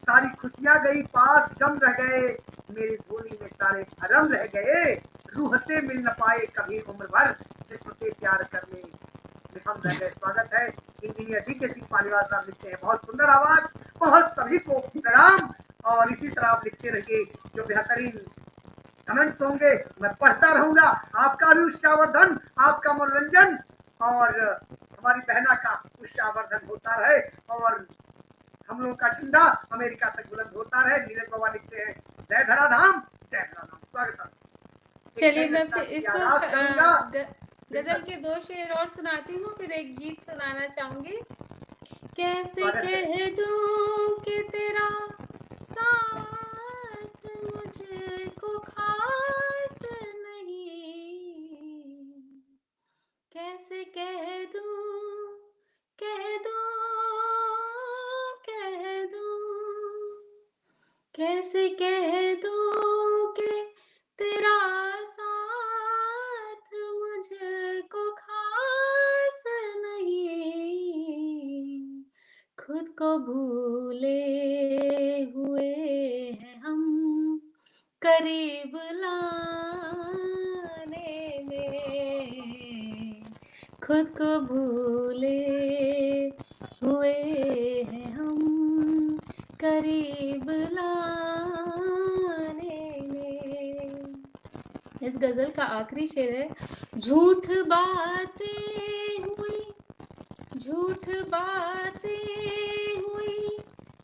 सारी खुशियां गई पास गम रह गए, मेरी झोली में सारे भरम रह गए। रूह से मिल न पाए कभी उम्र भर, जिस्म से प्यार करने में हम रह गए। स्वागत है इंजीनियर डी के सिंह पालीवाल साहब लिखते हैं बहुत सुंदर आवाज, बहुत सभी को प्रणाम। और इसी तरह आप लिखते रहिए, जो बेहतरीन कमेंट्स होंगे मैं पढ़ता रहूंगा। आपका भी उत्साहवर्धन, आपका मनोरंजन और हमारी बहना का उत्साहवर्धन होता रहे, और हम लोगों का झंडा अमेरिका तक बुलंद होता रहे। नीरज बाबा लिखते हैं जय धराधाम जय धराधाम। स्वागत है। एक चलिए नई मैं रचना फिर की इसको आगाज करूंगा। गजल के 2 शेर और सुनाती हूँ, फिर एक गीत सुनाना चाहूंगी। कैसे स्वागत है। कह दूं कि तेरा साथ मुझको खास नहीं, कैसे कह दूं, कह दूं, कैसे कह दूं कि तेरा साथ मुझको खास नहीं, खुद को भूले हुए हैं हम करीब लाने में, खुद को भूले हुए हैं हम करीब लाने में। इस गजल का आखिरी शेर है, झूठ बातें हुई, झूठ बातें हुई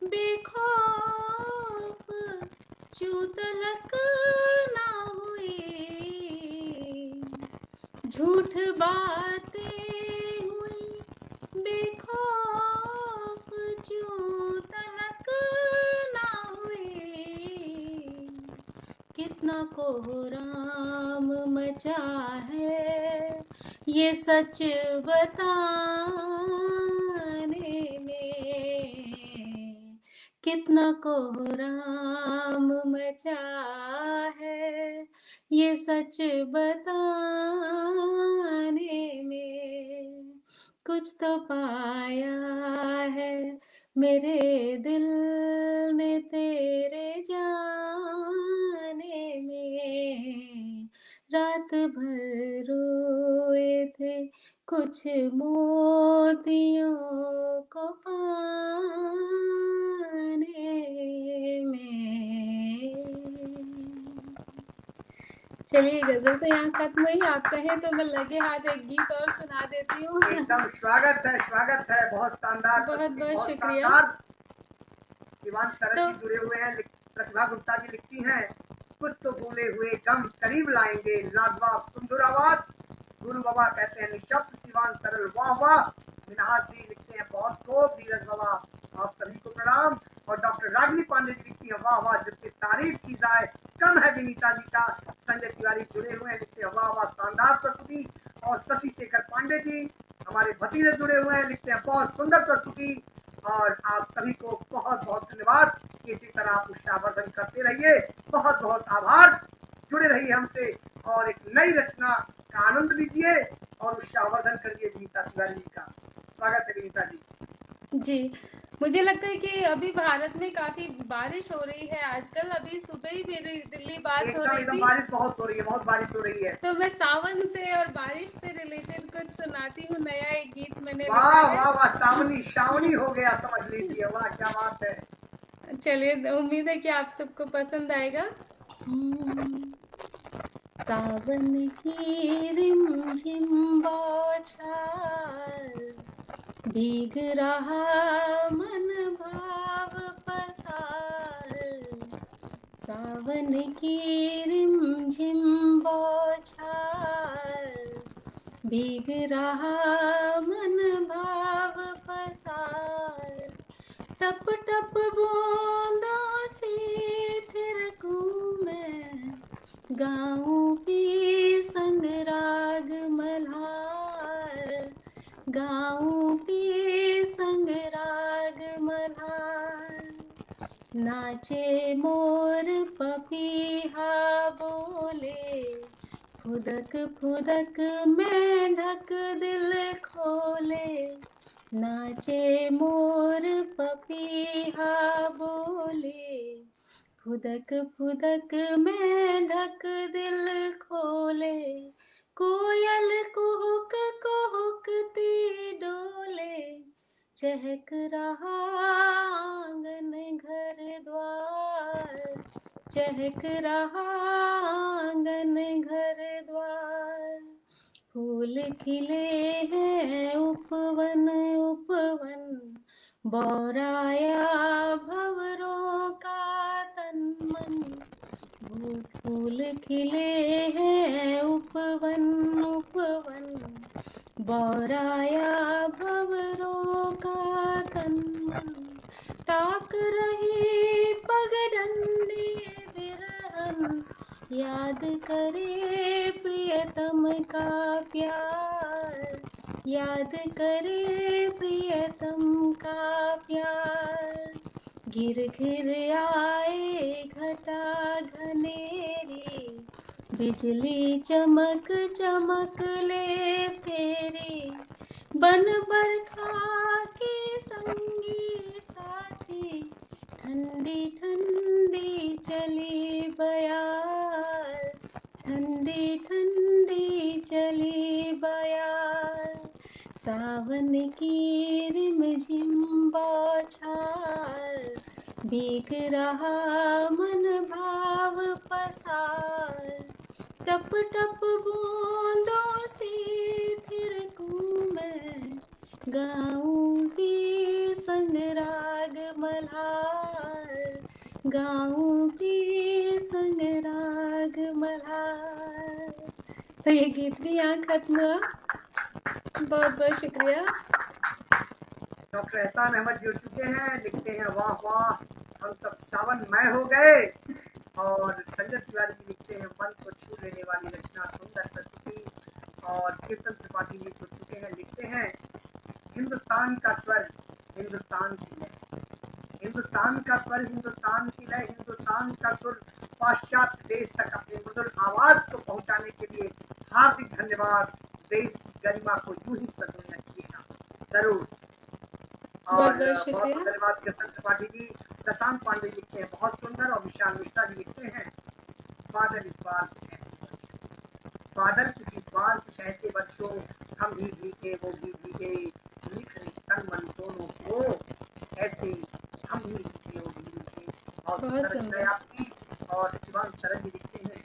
बेखौफ, चूं तलक ना हुई, झूठ बातें हुई बेखौफ, चूं तलक ना हुई, कितना कोहराम मचा है ये सच बताने में, कितना कोहराम मचा है ये सच बताने में, कुछ तो पाया है मेरे दिल ने तेरे जाने में, रात भर रोए थे कुछ मोतियों को पाने में। चलिए गज़ल तो यहाँ खत्म हुई, आप कहें तो मैं लगे हाथ एक गीत और सुना देती हूँ। एकदम स्वागत है, बहुत शानदार प्रस्तुति, बहुत-बहुत बहुत शुक्रिया। शानदार। शिवांश तो सरस जी जुड़े हुए हैं। प्रतिभा गुप्ता जी लिखती हैं, कुछ तो भूले हुए गम करीब लाएंगे, लाजवाब सुंदर आवाज। गुरु बाबा कहते हैं निशब्द शिवांश सरल, वाह वाह। मिनहास जी लिखते हैं बहुत खूब, धीरज बाबा आप सभी को प्रणाम। और डॉक्टर रागिनी पांडे जी लिखती है वाह वाह, जिसकी तारीफ की जाए कम है विनीता जी का। संजय तिवारी जुड़े हुए हैं, लिखते हैं वाह वाह शानदार प्रस्तुति। और शशि शेखर पांडे जी हमारे भतीजे जुड़े हुए हैं, लिखते हैं बहुत सुंदर प्रस्तुति। और आप सभी को बहुत बहुत धन्यवाद। इसी तरह आप उत्साहवर्धन करते रहिए, बहुत बहुत आभार। जुड़े रहिए हमसे और एक नई रचना का आनंद लीजिए और उत्साहवर्धन करिए विनीता तिवारी जी का। स्वागत है विनीता जी। जी, मुझे लगता है कि अभी भारत में काफ़ी बारिश हो रही है आजकल। अभी सुबह ही मेरी दिल्ली बात हो एकदम रही एकदम थी, बारिश बहुत हो रही है, बहुत बारिश हो रही है। तो मैं सावन से और बारिश से रिलेटेड कुछ सुनाती हूँ। नया एक गीत मैंने लिखा वाह है। वाह वाह, सावनी शावनी हो गया समझ लीजिए, वाह क्या बात है। चलिए, उम्मीद है कि आप सबको पसंद आएगा। सावन की रिमझिम बौछार, भीग रहा मन भाव पसार। सावन की रिमझिम बौछार, भीग रहा मन भाव पसार। टप टप बूंदों से थिरकूं मैं, गाऊं भी संग राग मल्हार, गाऊं भी संग राग मल्हार। नाचे मोर पपीहा बोले, फुदक फुदक मैं ढक दिल खोले। नाचे मोर पपीहा बोले, फुदक फुदक मैं ढक दिल खोले। कोयल कुहुक कुहुकती डोले, चहक रहा आंगन घर द्वार, चहक रहा आंगन घर द्वार। फूल खिले हैं उपवन उपवन, बौराया भंवरों का तन मन। फूल खिले हैं उपवन उपवन, बौराया भंवरों का तन मन। ताक रही पगडंडी बिरहन, याद करे प्रियतम का प्यार, याद करे प्रियतम का प्यार। गिर गिर आए घटा घनेरी, बिजली चमक चमक ले फेरी। बन बरखा के संगी साथी, ठंडी ठंडी चली बयार, ठंडी ठंडी चली बयार। सावन की रिमझिम बौछार, भीग रहा मन भाव पसार। टप टप बूंदों से थिरकूं मैं, गाऊंगी संग राग मल्हार, गाऊंगी संग राग मल्हार। तो ये गीत भी यहाँ खत्म हुआ। बहुत बहुत शुक्रिया। डॉक्टर एहसान अहमद जुड़ चुके हैं, लिखते हैं वाह वाह हम सब सावनमय हो गए। और संजय तिवारी जी लिखते हैं मन को छू लेने वाली रचना, सुंदर प्रस्तुति। और कीर्तन त्रिपाठी जी जुड़ चुके हैं, लिखते हैं हिंदुस्तान का स्वर, हिंदुस्तान की लय, हिंदुस्तान का स्वर, हिंदुस्तान की लय, हिंदुस्तान का सुर पाश्चात्य देश तक अपनी मधुर आवाज को पहुंचाने के लिए हार्दिक धन्यवाद। देश की गरिमा को यूं ही सदैव रखिएगा जरूर। बहुत और बहुत बहुत शुक्रिया। बहुत धन्यवाद कीर्तन त्रिपाठी जी। प्रशांत पांडे लिखते हैं बहुत सुंदर। और विशाल मिश्रा जी लिखते हैं बादल इस बार कुछ ऐसे वर्षों, बादल कुछ इस बार कुछ ऐसे वर्षों, हम भी भीगे वो भी भीगे, लिख रहे तन मन दोनों को ऐसे, हम भी लिखे वो भी लिखे। और बहुत सुंदर रचना है सुंदर। आपकी। और शिवांश सरन जी लिखते हैं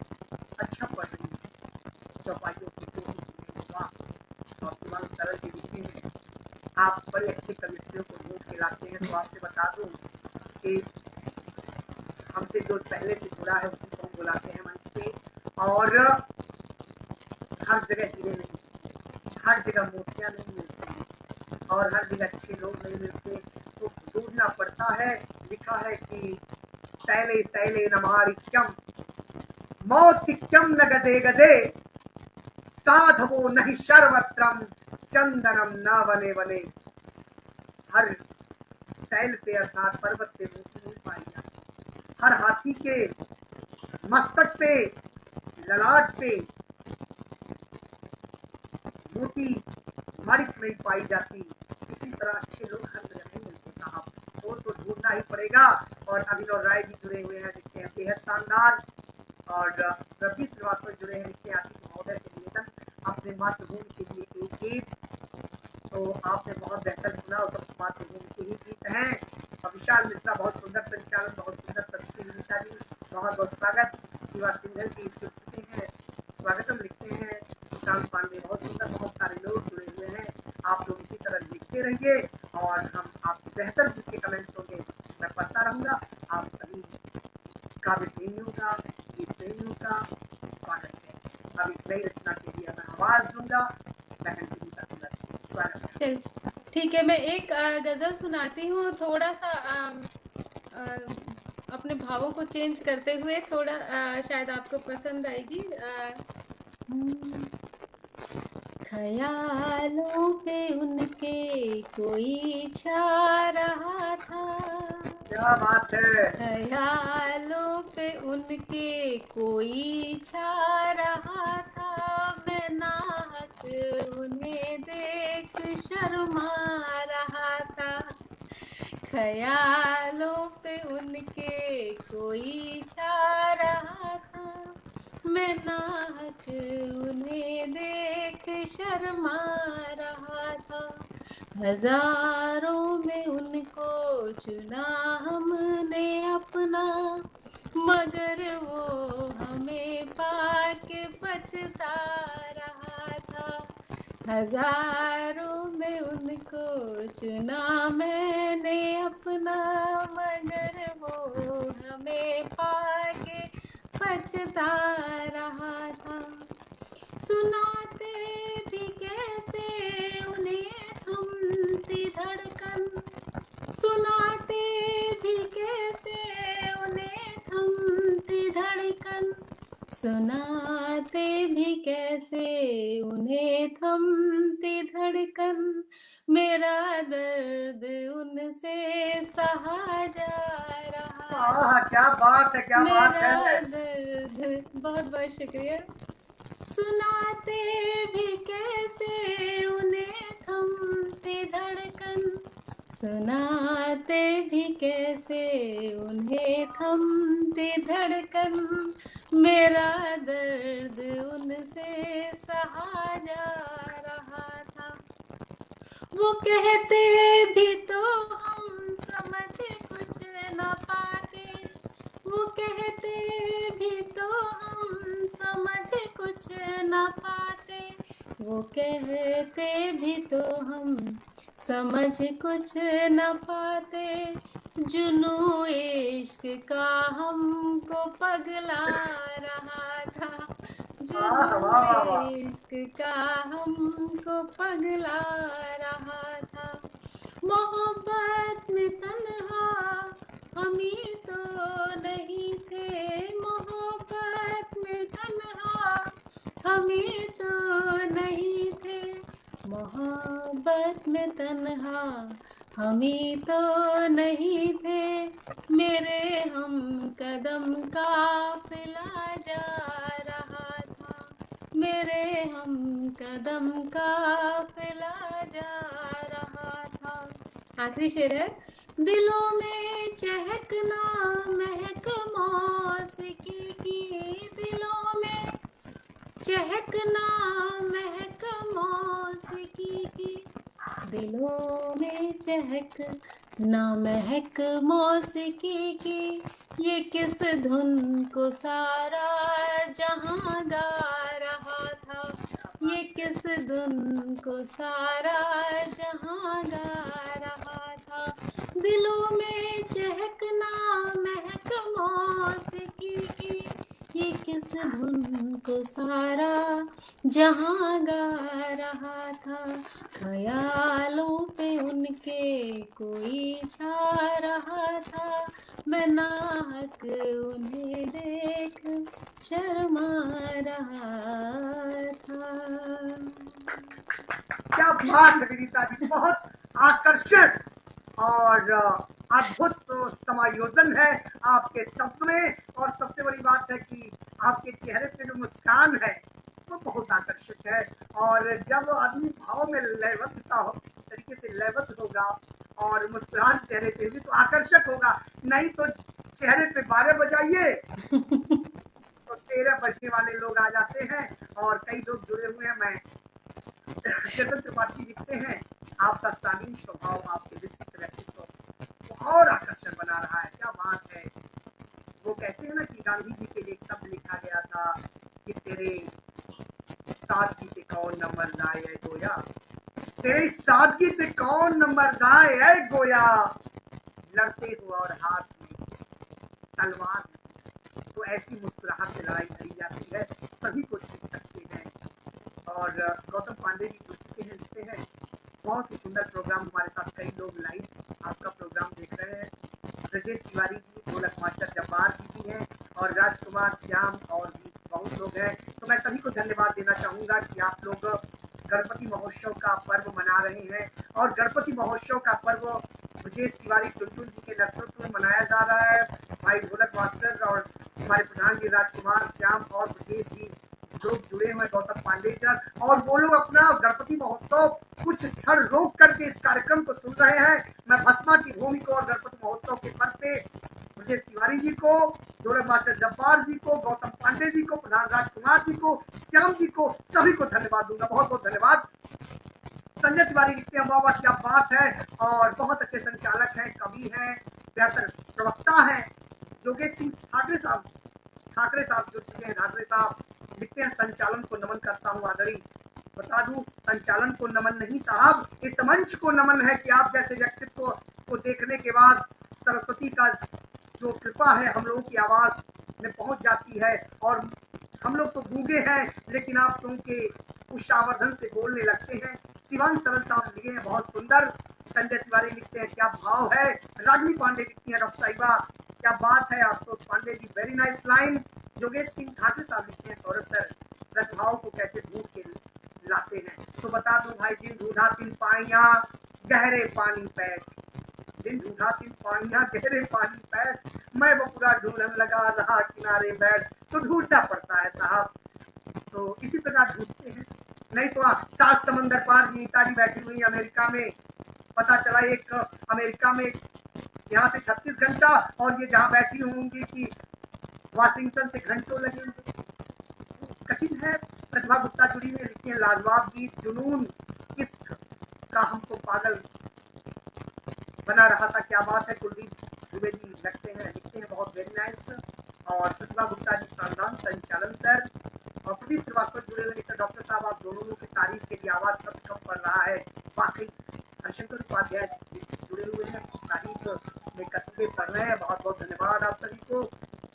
अच्छा पढ़ आप बड़े अच्छे कवियत्रियों को ढूंढ के लाते हैं, तो आपसे बता दूं कि हमसे जो पहले से जुड़ा है उसी को हम बुलाते हैं मंच पे। और हर जगह हीरे नहीं, हर जगह मोतियां नहीं मिलती और हर जगह अच्छे लोग नहीं मिलते, तो ढूंढना पड़ता है। लिखा है कि शैले शैले न माणिक्यम मौतिक्यम न गजे गजे साधवो नहीं सर्वत्रम चंदनम न वने वने। हर शैल पे अर्थात पर्वत पे मोती नहीं पाई जाती, हर हाथी के मस्तक पे ललाट पे मोती माणिक नहीं पाई जाती। इसी तरह अच्छे लोग हर जगह नहीं मिलते साहब, वो तो ढूंढना ही पड़ेगा। और अभिनव राय जी जुड़े हुए हैं, लिखते हैं बेहद शानदार। और रवि श्रीवास्तव जुड़े हैं, लिखते हैं आतिफ महोदय के निवेदन अपने मातृभूमि के लिए एक गीत। तो आपने बहुत बेहतर सुना, और सब मातृभूमि के ही गीत हैं। और विशाल मिश्रा बहुत सुंदर संचालन, बहुत सुंदर प्रस्तुति। विनीता जी बहुत बहुत स्वागत। शिवा सिंघल जी जुड़ चुके हैं, स्वागतम लिखते हैं। विशाल पांडे बहुत सुंदर, बहुत सारे लोग जुड़े हुए हैं। आप लोग इसी तरह लिखते रहिए और हम आपको बेहतर जिसके कमेंट्स होंगे मैं पढ़ता रहूंगा। आप सभी काव्य प्रेमियों का, गीत प्रेमियों का स्वागत है। अब एक नई रचना के लिए मैं आवाज दूंगा, बहन विनीता तिलक, स्वागत है। ठीक है, मैं एक गजल सुनाती हूँ, थोड़ा सा अपने भावों को चेंज करते हुए, थोड़ा शायद आपको पसंद आएगी। ख्यालों पे उनके कोई छा रहा था, क्या बात है। ख्यालों पे उनके कोई छा रहा था, मैं नाहक उन्हें देख शर्मा रहा था। ख्यालों पे उनके कोई छा रहा था, मैं नाहक उन्हें देख शर्मा रहा था। हजारों में उनको चुना हमने अपना, मगर वो हमें पाके पछता रहा था। हजारों में उनको चुना मैंने अपना, मगर वो हमें पाके पछता रहा था। सुनाते भी कैसे उन्हें थमती धड़कन, सुनाते भी कैसे उन्हें थमती धड़कन, सुनाते भी कैसे उन्हें थमती धड़कन। मेरा दर्द उनसे सहा जा रहा, क्या बात है, क्या बात मेरा है। दर्द, बहुत बहुत शुक्रिया। सुनाते भी कैसे उन्हें थमती धड़कन, सुनाते भी कैसे उन्हें थमती धड़कन। मेरा दर्द उनसे सहा जा रहा था। वो कहते भी तो हम समझ कुछ न पाते, वो कहते भी तो हम समझ कुछ न पाते, वो कहते भी तो हम समझ कुछ न पाते। जुनू इश्क का हमको पगला रहा था, वाह जुनू वाह वाह वाह। इश्क का हमको पगला रहा था। मोहब्बत में तन्हा हम ही तो नहीं थे, मोहब्बत में तन्हा हम ही तो नहीं थे, मोहब्बत में तन्हा हम ही तो नहीं थे। मेरे हम कदम काफिला जा रहा था, मेरे हम कदम काफिला जा रहा था। आखिरी शेर है। दिलों में चहकना महक मौसिकी की, दिलों में चहकना महक मौसिकी की, दिलों में चहक ना महक मौसिकी की। ये किस धुन को सारा जहां गा रहा था, ये किस धुन को सारा जहां गा रहा था, दिलों में चहकना महक मौसिकी की, ये किस धुन को सारा जहां गा रहा था, ख्यालों पे उनके कोई छा रहा था, मैं नाहक उन्हें देख शर्मा रहा था। क्या बात है विनीता जी, बहुत आकर्षक और अद्भुत समायोजन है आपके शब्द में। और सबसे बड़ी बात है कि आपके चेहरे पे जो मुस्कान है वो बहुत आकर्षक है। और जब आदमी भाव में लयबद्ध हो तरीके से लयबद्ध होगा और मुस्कुराहट चेहरे पे भी तो आकर्षक होगा, नहीं तो चेहरे पे 12 बजाइए तो 13 बजने वाले लोग आ जाते हैं। और कई लोग जुड़े हुए हैं। मैं चेतन त्रिपाठी लिखते हैं, आपका शालीन स्वभाव, आपके विशिष्ट व्यक्तित्व को और आकर्षक बना रहा है। क्या बात है। वो कहते हैं ना कि गांधी जी के लिए एक शब्द लिखा गया था कि तेरे सादगी पे कौन नंबर जाए है गोया, तेरी सादगी पे कौन नंबर जाए है गोया, लड़ते हो और हाथ में तलवार, तो ऐसी मुस्कुराहट से लड़ाई लड़ी जाती है, सभी को जीत सकते हैं। और गौतम पांडे जी पूछते हैं, लिखते हैं, बहुत ही सुंदर प्रोग्राम, हमारे साथ कई लोग लाइव आपका प्रोग्राम देख रहे हैं। ब्रजेश तिवारी जी, ढोलक मास्टर जब्बार जी भी हैं और राजकुमार श्याम और भी बहुत लोग हैं। तो मैं सभी को धन्यवाद देना चाहूंगा कि आप लोग गणपति महोत्सव का पर्व मना रहे हैं। और गणपति महोत्सव का पर्व ब्रजेश तिवारी टुनटुन जी के नेतृत्व में मनाया जा रहा है। भाई ढोलक मास्टर और हमारे प्रधान जी राजकुमार श्याम और ब्रजेश जी लोग जुड़े हुए, गौतम पांडे सर, और वो लोग अपना गणपति महोत्सव कुछ क्षण रोक करके इस कार्यक्रम को सुन रहे हैं। मैं भस्मा की भूमि को और गणपति महोत्सव के पर्व पे ब्रजेश तिवारी जी को, ढोलक मास्टर जब्बार जी को, गौतम पांडे जी को, प्रधान राजकुमार जी को, श्याम जी को, सभी को धन्यवाद दूंगा। बहुत बहुत धन्यवाद। संजय तिवारी लिखते हैं, वाह क्या बात है, और बहुत अच्छे संचालक हैं, कवि हैं, बेहतर प्रवक्ता हैं। योगेश सिंह ठाकरे साहब जुड़ चुके हैं। ठाकरे साहब लिखते हैं, संचालन को नमन करता हूँ आदरणीय। बता दूं, संचालन को नमन नहीं साहब, इस मंच को नमन है कि आप जैसे व्यक्तित्व को देखने के बाद सरस्वती का जो कृपा है हम लोगों की आवाज में पहुंच जाती है। और हम लोग तो गूंगे हैं, लेकिन आप लोगों के उच्चावर्धन से बोलने लगते हैं। शिवान सरल साहब लिखे हैं, बहुत सुंदर। संजय तिवारी लिखते हैं, क्या भाव है। रागनी पांडे लिखती हैं, डॉक्टर साहिबा क्या बात है। Ashutosh Pande ji, very nice line. Yogesh Singh Thakur साहब लिखते हैं, सौरभ सर प्रतिभाओं को कैसे ढूंढ के लाते हैं। तो बता दूं भाई, जिन ढूंढा तिन पाइया गहरे पानी पैठ, जिन ढूंढा तिन पाइया गहरे पानी पैठ, मैं वो पूरा ढूंढन लगा रहा किनारे बैठ। तो ढूंढना पड़ता है साहब, तो इसी प्रकार ढूंढते हैं। नहीं तो सात समंदर पार नीता जी बैठी हुई अमेरिका में। पता चला एक अमेरिका में यहाँ से 36 घंटा, और ये जहाँ बैठी होंगी कि वाशिंगटन से घंटों लगेंगे। कठिन है। प्रतिभा गुप्ता जुड़ी में लिखती है, लाजवाब गीत, जुनून इश्क का हमको पागल बना रहा था। क्या बात है। कुलदीप दुबे जी लगते हैं, लिखते हैं, बहुत वेरी नाइस। और प्रतिभा गुप्ता जी, शानदार संचालन सर। और प्रदीप श्रीवास्तव जुड़े हुए, लिखते डॉक्टर साहब आप दोनों की तारीफ के लिए आवाज सब कम पड़ रहा है। वाकई हरिशंकर उपाध्याय जुड़े हुए हैं, तारीफ में कस्बे पढ़ रहे हैं। बहुत बहुत धन्यवाद आप सभी को।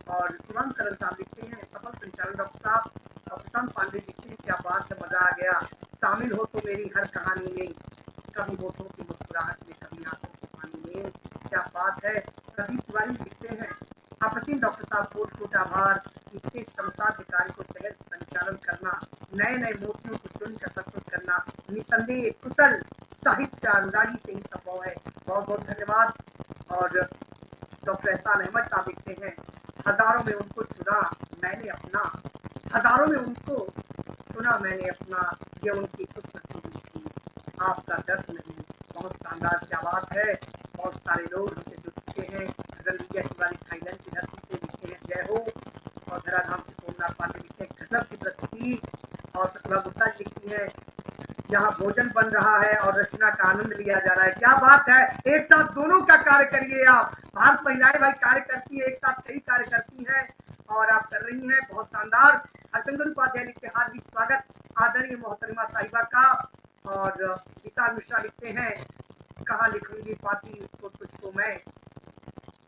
और शिवान सरल साहब लिखते हैं, सफल संचालन डॉक्टर साहब। और प्रशांत पांडे लिखते हैं, क्या बात है, मजा आ गया, शामिल हो तो मेरी हर कहानी में, कभी होठों की मुस्कुराहट में, कभी आंखों के पानी में। क्या बात है। प्रदीप तिवारी लिखते हैं, अप्रतिम डॉक्टर साहब, कोट कोट आभार। इतने श्रमसाध्य कार्य को सहज संचालन करना, नए नए मोतियों को चुनकर प्रस्तुत करना, निसंदेह कुशल साहित्य अनुरागी से ही संभव है। बहुत बहुत धन्यवाद। और डॉक्टर एहसान अहमद साहब लिखते हैं, हजारों में उनको चुना मैंने अपना, हजारों में उनको चुना मैंने अपना, ये उनकी खुशनसीबी थी, आपका दर्द नहीं। बहुत शानदार, क्या बात है। बहुत सारे लोग हमसे जुड़ चुके हैं। रणविजय तिवारी थाईलैंड की धरती से लिखते हैं, जय हो। और धराधाम से सोमनाथ पांडे लिखते हैं, गजब की प्रस्तुति। और प्रतिभा गुप्ता लिखती है, यहाँ भोजन बन रहा है और रचना का आनंद लिया जा रहा है। क्या बात है। एक साथ दोनों का कार्य करिए आप। भारत महिलाएं भाई कार्य करती है, एक साथ कई कार्य करती हैं और आप कर रही हैं, बहुत शानदार। हरशंकर उपाध्याय लिखते, हार्दिक स्वागत आदरणीय मोहतरमा साहिबा का। और विशाल मिश्रा लिखते हैं, कहाँ लिखूंगी पाती तो तुझको मैं,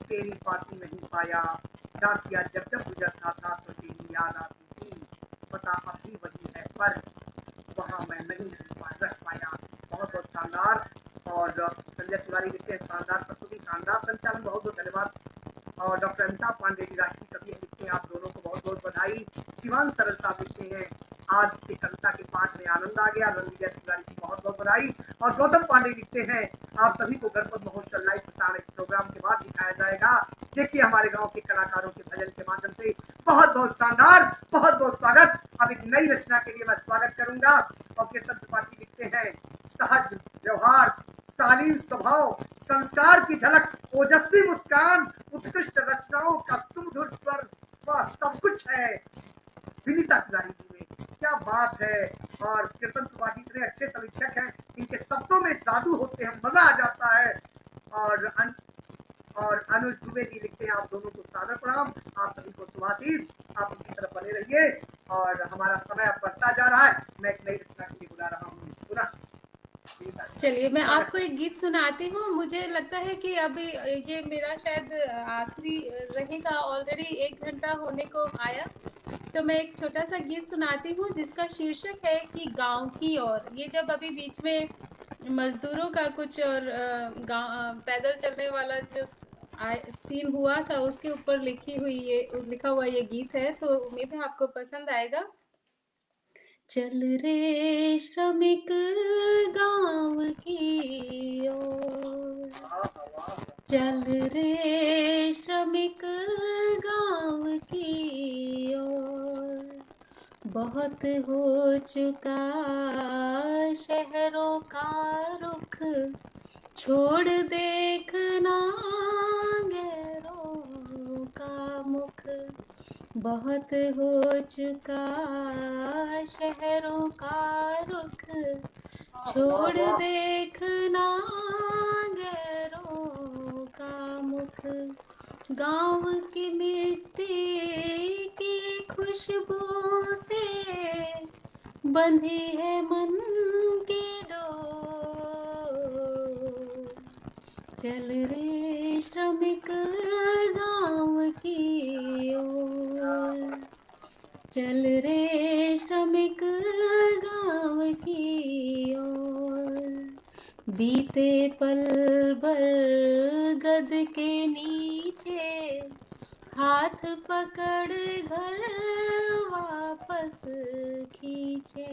तेरी पाती नहीं पाया, डाकिया जब जब गुजरता था तो तेरी याद आती थी, पता अभी वही है पर वहाँ मैं नहीं रख पाया। बहुत बहुत शानदार। और संजय तिवारी लिखते हैं, शानदार प्रस्तुति, शानदार संचालन, बहुत बहुत धन्यवाद। और डॉक्टर अमिताभ पांडे जी राष्ट्रीय कवि लिखते हैं, आप दोनों को बहुत बहुत बधाई। शिवान सरल साहब लिखते हैं, आज के कविता के पाठ में आनंद आ गया, रणविजय तिवारी जी बहुत बहुत बधाई। और गौतम पांडे लिखते हैं, आप सभी को गणपत महोत्सव लाइव प्रसारण इस प्रोग्राम के बाद दिखाया जाएगा। देखिए हमारे गांव के कलाकारों के भजन के माध्यम से बहुत बहुत शानदार, बहुत बहुत स्वागत। अब एक नई रचना के लिए मैं स्वागत करूंगा। और कीर्तन त्रिपाठी लिखते हैं, सहज व्यवहार, शालीन स्वभाव, संस्कार की झलक, ओजस्वी मुस्कान, उत्कृष्ट रचनाओं का सुमधुर स्वर, वह सब कुछ है विनीता तिवारी जी में। क्या बात है। और कीर्तन त्रिपाठी इतने अच्छे समीक्षक हैं, इनके शब्दों में जादू होते हैं, मजा आ जाता है। और अनुज दुबे जी लिखते हैं, आप दोनों को सादर प्रणाम, आप सभी को शुभाशीष, आप इसी तरह बने रहिए। और हमारा समय अब बढ़ता जा रहा है, मैं एक नई रचना के लिए बुला रहा हूँ पुनः। चलिए मैं आपको एक गीत सुनाती हूँ। मुझे लगता है कि अभी ये मेरा शायद आखिरी रहेगा, ऑलरेडी 1 घंटा होने को आया। तो मैं एक छोटा सा गीत सुनाती हूँ जिसका शीर्षक है कि गांव की ओर। ये जब अभी बीच में मजदूरों का कुछ और गांव पैदल चलने वाला जो सीन हुआ था उसके ऊपर लिखा हुआ ये गीत है, तो उम्मीद है आपको पसंद आएगा। चल रे श्रमिक गांव की ओर, चल रे श्रमिक गांव की ओर, बहुत हो चुका शहरों का रुख, छोड़ देखना गैरों का मुख, बहुत हो चुका शहरों का रुख, छोड़ देखना गैरों का मुख, गांव की मिट्टी की खुशबू से बंधी है मन की डोर, चल रे श्रमिक गांव की ओर, चल रे श्रमिक गांव की ओर, बीते पल बरगद के नीचे, हाथ पकड़ घर वापस खींचे,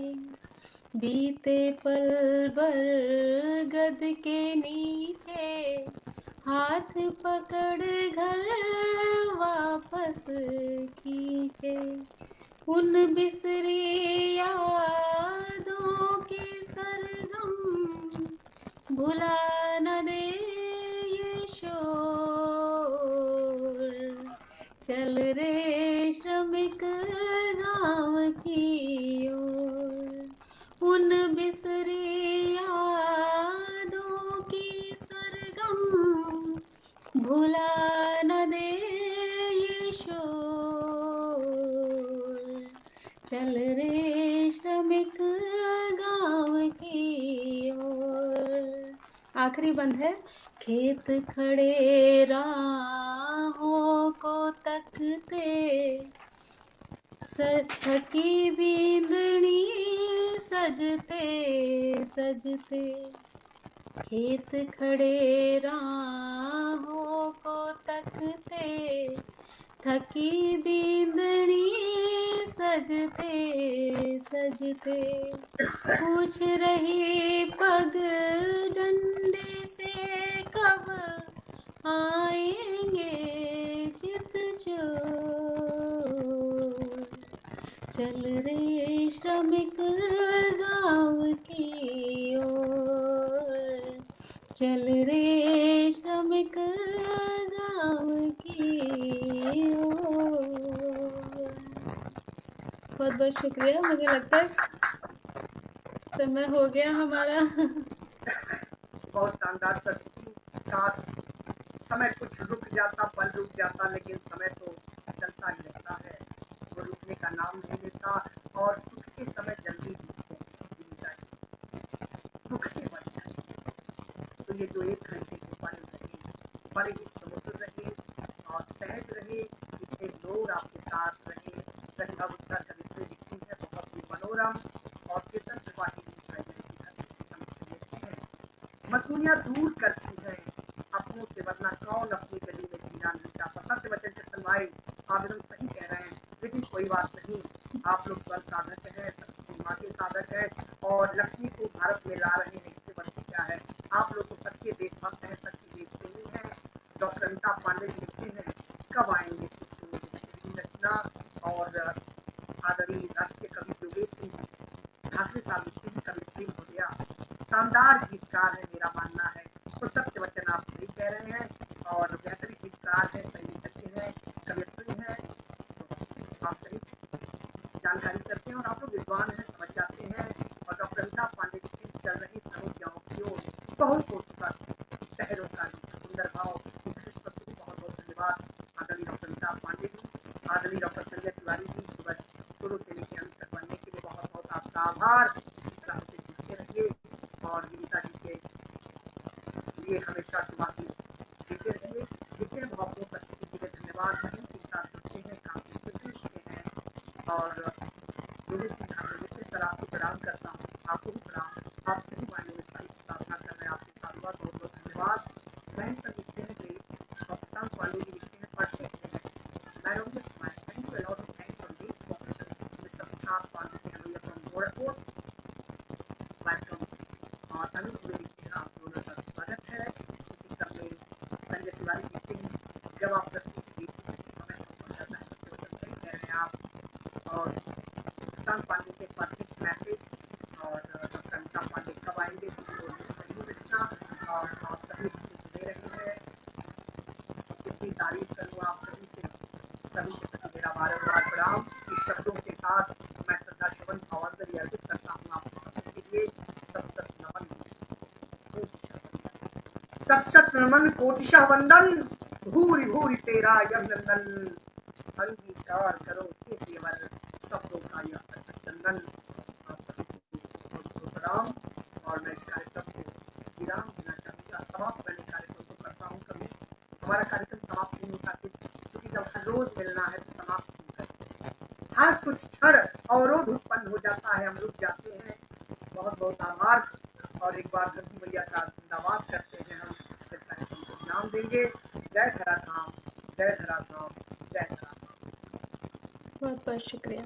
बीते पल बरगद के नीचे, हाथ पकड़ घर वापस खींचे, उन बिसरी यादों के सरगम भुला न दे ये शोर, चल रे श्रमिक गांव की ओर, उन बिसरी यादों की सरगम भुला न दे ये शोर, चल रे श्रमिक गांव की ओर। आखिरी बंद है, खेत खड़े राहों को तकते, सकी बींदनी सजते सजते, खेत खड़े राहों को तकते, थकी बींदनी सजते सजते, पूछ रही पग डंडे से कब आएंगे चित चोर, चल रे श्रमिक गांव की ओर, चल रे श्रमिक गांव की ओर। बहुत बहुत शुक्रिया। मुझे लगता है समय हो गया हमारा। बहुत शानदार प्रस्तुति। काश समय कुछ रुक जाता, पल रुक जाता, लेकिन समय तो चलता ही रहता है, वो रुकने का नाम नहीं लेता। और सुख के समय जल्दी बीत जाए, दुख के बढ़ जाए। तो ये जो 1 घंटे के पल रहे, बड़े ही समुद्र रहे और सहज रहे, इतने लोग आपके साथ रहे। संध्या उत्तर कवित्री लिखती है बहुत ही मनोरम और कीर्तन त्रिपाठी जी प्राइमरी की धरती से समीक्षा लिखते हैं। मजबूरियां दूर करती हैं अपनों से, वरना कौन अपनी गली में जीना नहीं चाहता। सत्य वचन कीर्तन भाई आप एकदम सही कह रहे हैं, लेकिन कोई बात नहीं, आप लोग स्वर साधक हैं, माँ के साधक हैं और लक्ष्मी को भारत में ला रहे हैं, इससे बढ़ के क्या है। आप लोग तो सच्चे देशभक्त हैं, सच्चे देश प्रेमी हैं। डॉक्टर अमिताभ पांडे जी लिखते हैं, कब आएंगे रचना और आदरणीय राष्ट्रीय कवि योगेश सिंह ठाकरे साहब लिखते हैं, कवि हो गया, शानदार गीतकार है मेरा मानना है। तो सत्य वचन आप सही कह रहे हैं और बेहतरीन गीतकार है, संगीतज्ञ है, कवियत्री है, तो आप सही जानकारी करते हैं और आप लोग विद्वान हैं, समझ जाते हैं। और डॉक्टर अमिताभ पांडे की चल रही सरोजाओं की ओर बहुत खूबसूरत शहरों का सुंदर भाव, उत्कृष्ट प्रस्तुति, बहुत बहुत धन्यवाद आदरणीय डॉक्टर अमिताभ पांडे जी, आदरणीय डॉक्टर संजय तिवारी जी, सुबह शुरू से लेकर अंत तक बनने के लिए बहुत बहुत आपका आभार। इसी तरह से जुड़ते रहिए और विनीता जी के लिए हमेशा शुभाशीष देते रहिए। जितने भावपूर्ण प्रस्तुति के लिए धन्यवाद। महीन के साथ जुड़ते हैं, काफी खुश लिखते हैं और योगेश सिंह ठाकुर लिखते सर आपको प्रणाम करता हूँ, आपको भी प्रणाम। आप सही मायने में सही प्रार्थना कर रहे हैं, आपके साथ बहुत बहुत धन्यवाद। महेश सर लिखते हैं कि और प्रशांत पांडे जी लिखते हैं perfect harmonious match, thank you a lot of thanks for this cooperation mister Prashant Pande Kanoliya from Gorakhpur welcome. और अमित जी लिखते हैं आप दोनों का स्वागत है। इसी क्रम में संजय तिवारी लिखते हैं जब आप प्रस्तुति देते हैं समय हो जाता है, सत्य वचन सही कह रहे हैं आप। और प्रशांत पांडे के परफेक्ट मैसेज और डॉक्टर अमिताभ पांडे कब आएंगे सही रचना और आप सभी जुड़े रहे हैं। इतनी तारीफ करूँ आप सभी से, सभी के प्रति मेरा बारंबार प्रणाम। इस शब्दों के साथ मैं श्रद्धा शवन भावांजलि अर्पित करता हूँ आप सभी के लिए। सत सत नमन, सत सत नमन कोटिशः वंदन, भूरि भूरि तेरा यज्ञनंदन, अंगीकार करो हे प्रियवर शब्दों का यह अक्षत चंदन। आप सभी को बहुत बहुत प्रणाम और मैं इस कार्यक्रम को विराम देना चाहूँगा। समाप्त करने कार्यक्रम को करता हूँ, कभी हमारा कार्यक्रम समाप्त नहीं होता, क्योंकि जब हर रोज मिलना है तो समाप्त नहीं करते। हर कुछ क्षण अवरोध उत्पन्न हो जाता है, हम रुक जाते हैं। बहुत बहुत आभार और एक बार धरती मैया का धन्यवाद करते हैं। हम फिर कार्यक्रम को विराम देंगे। जय धरा धाम, जय धरा धाम, जय धरा धाम। बहुत बहुत शुक्रिया।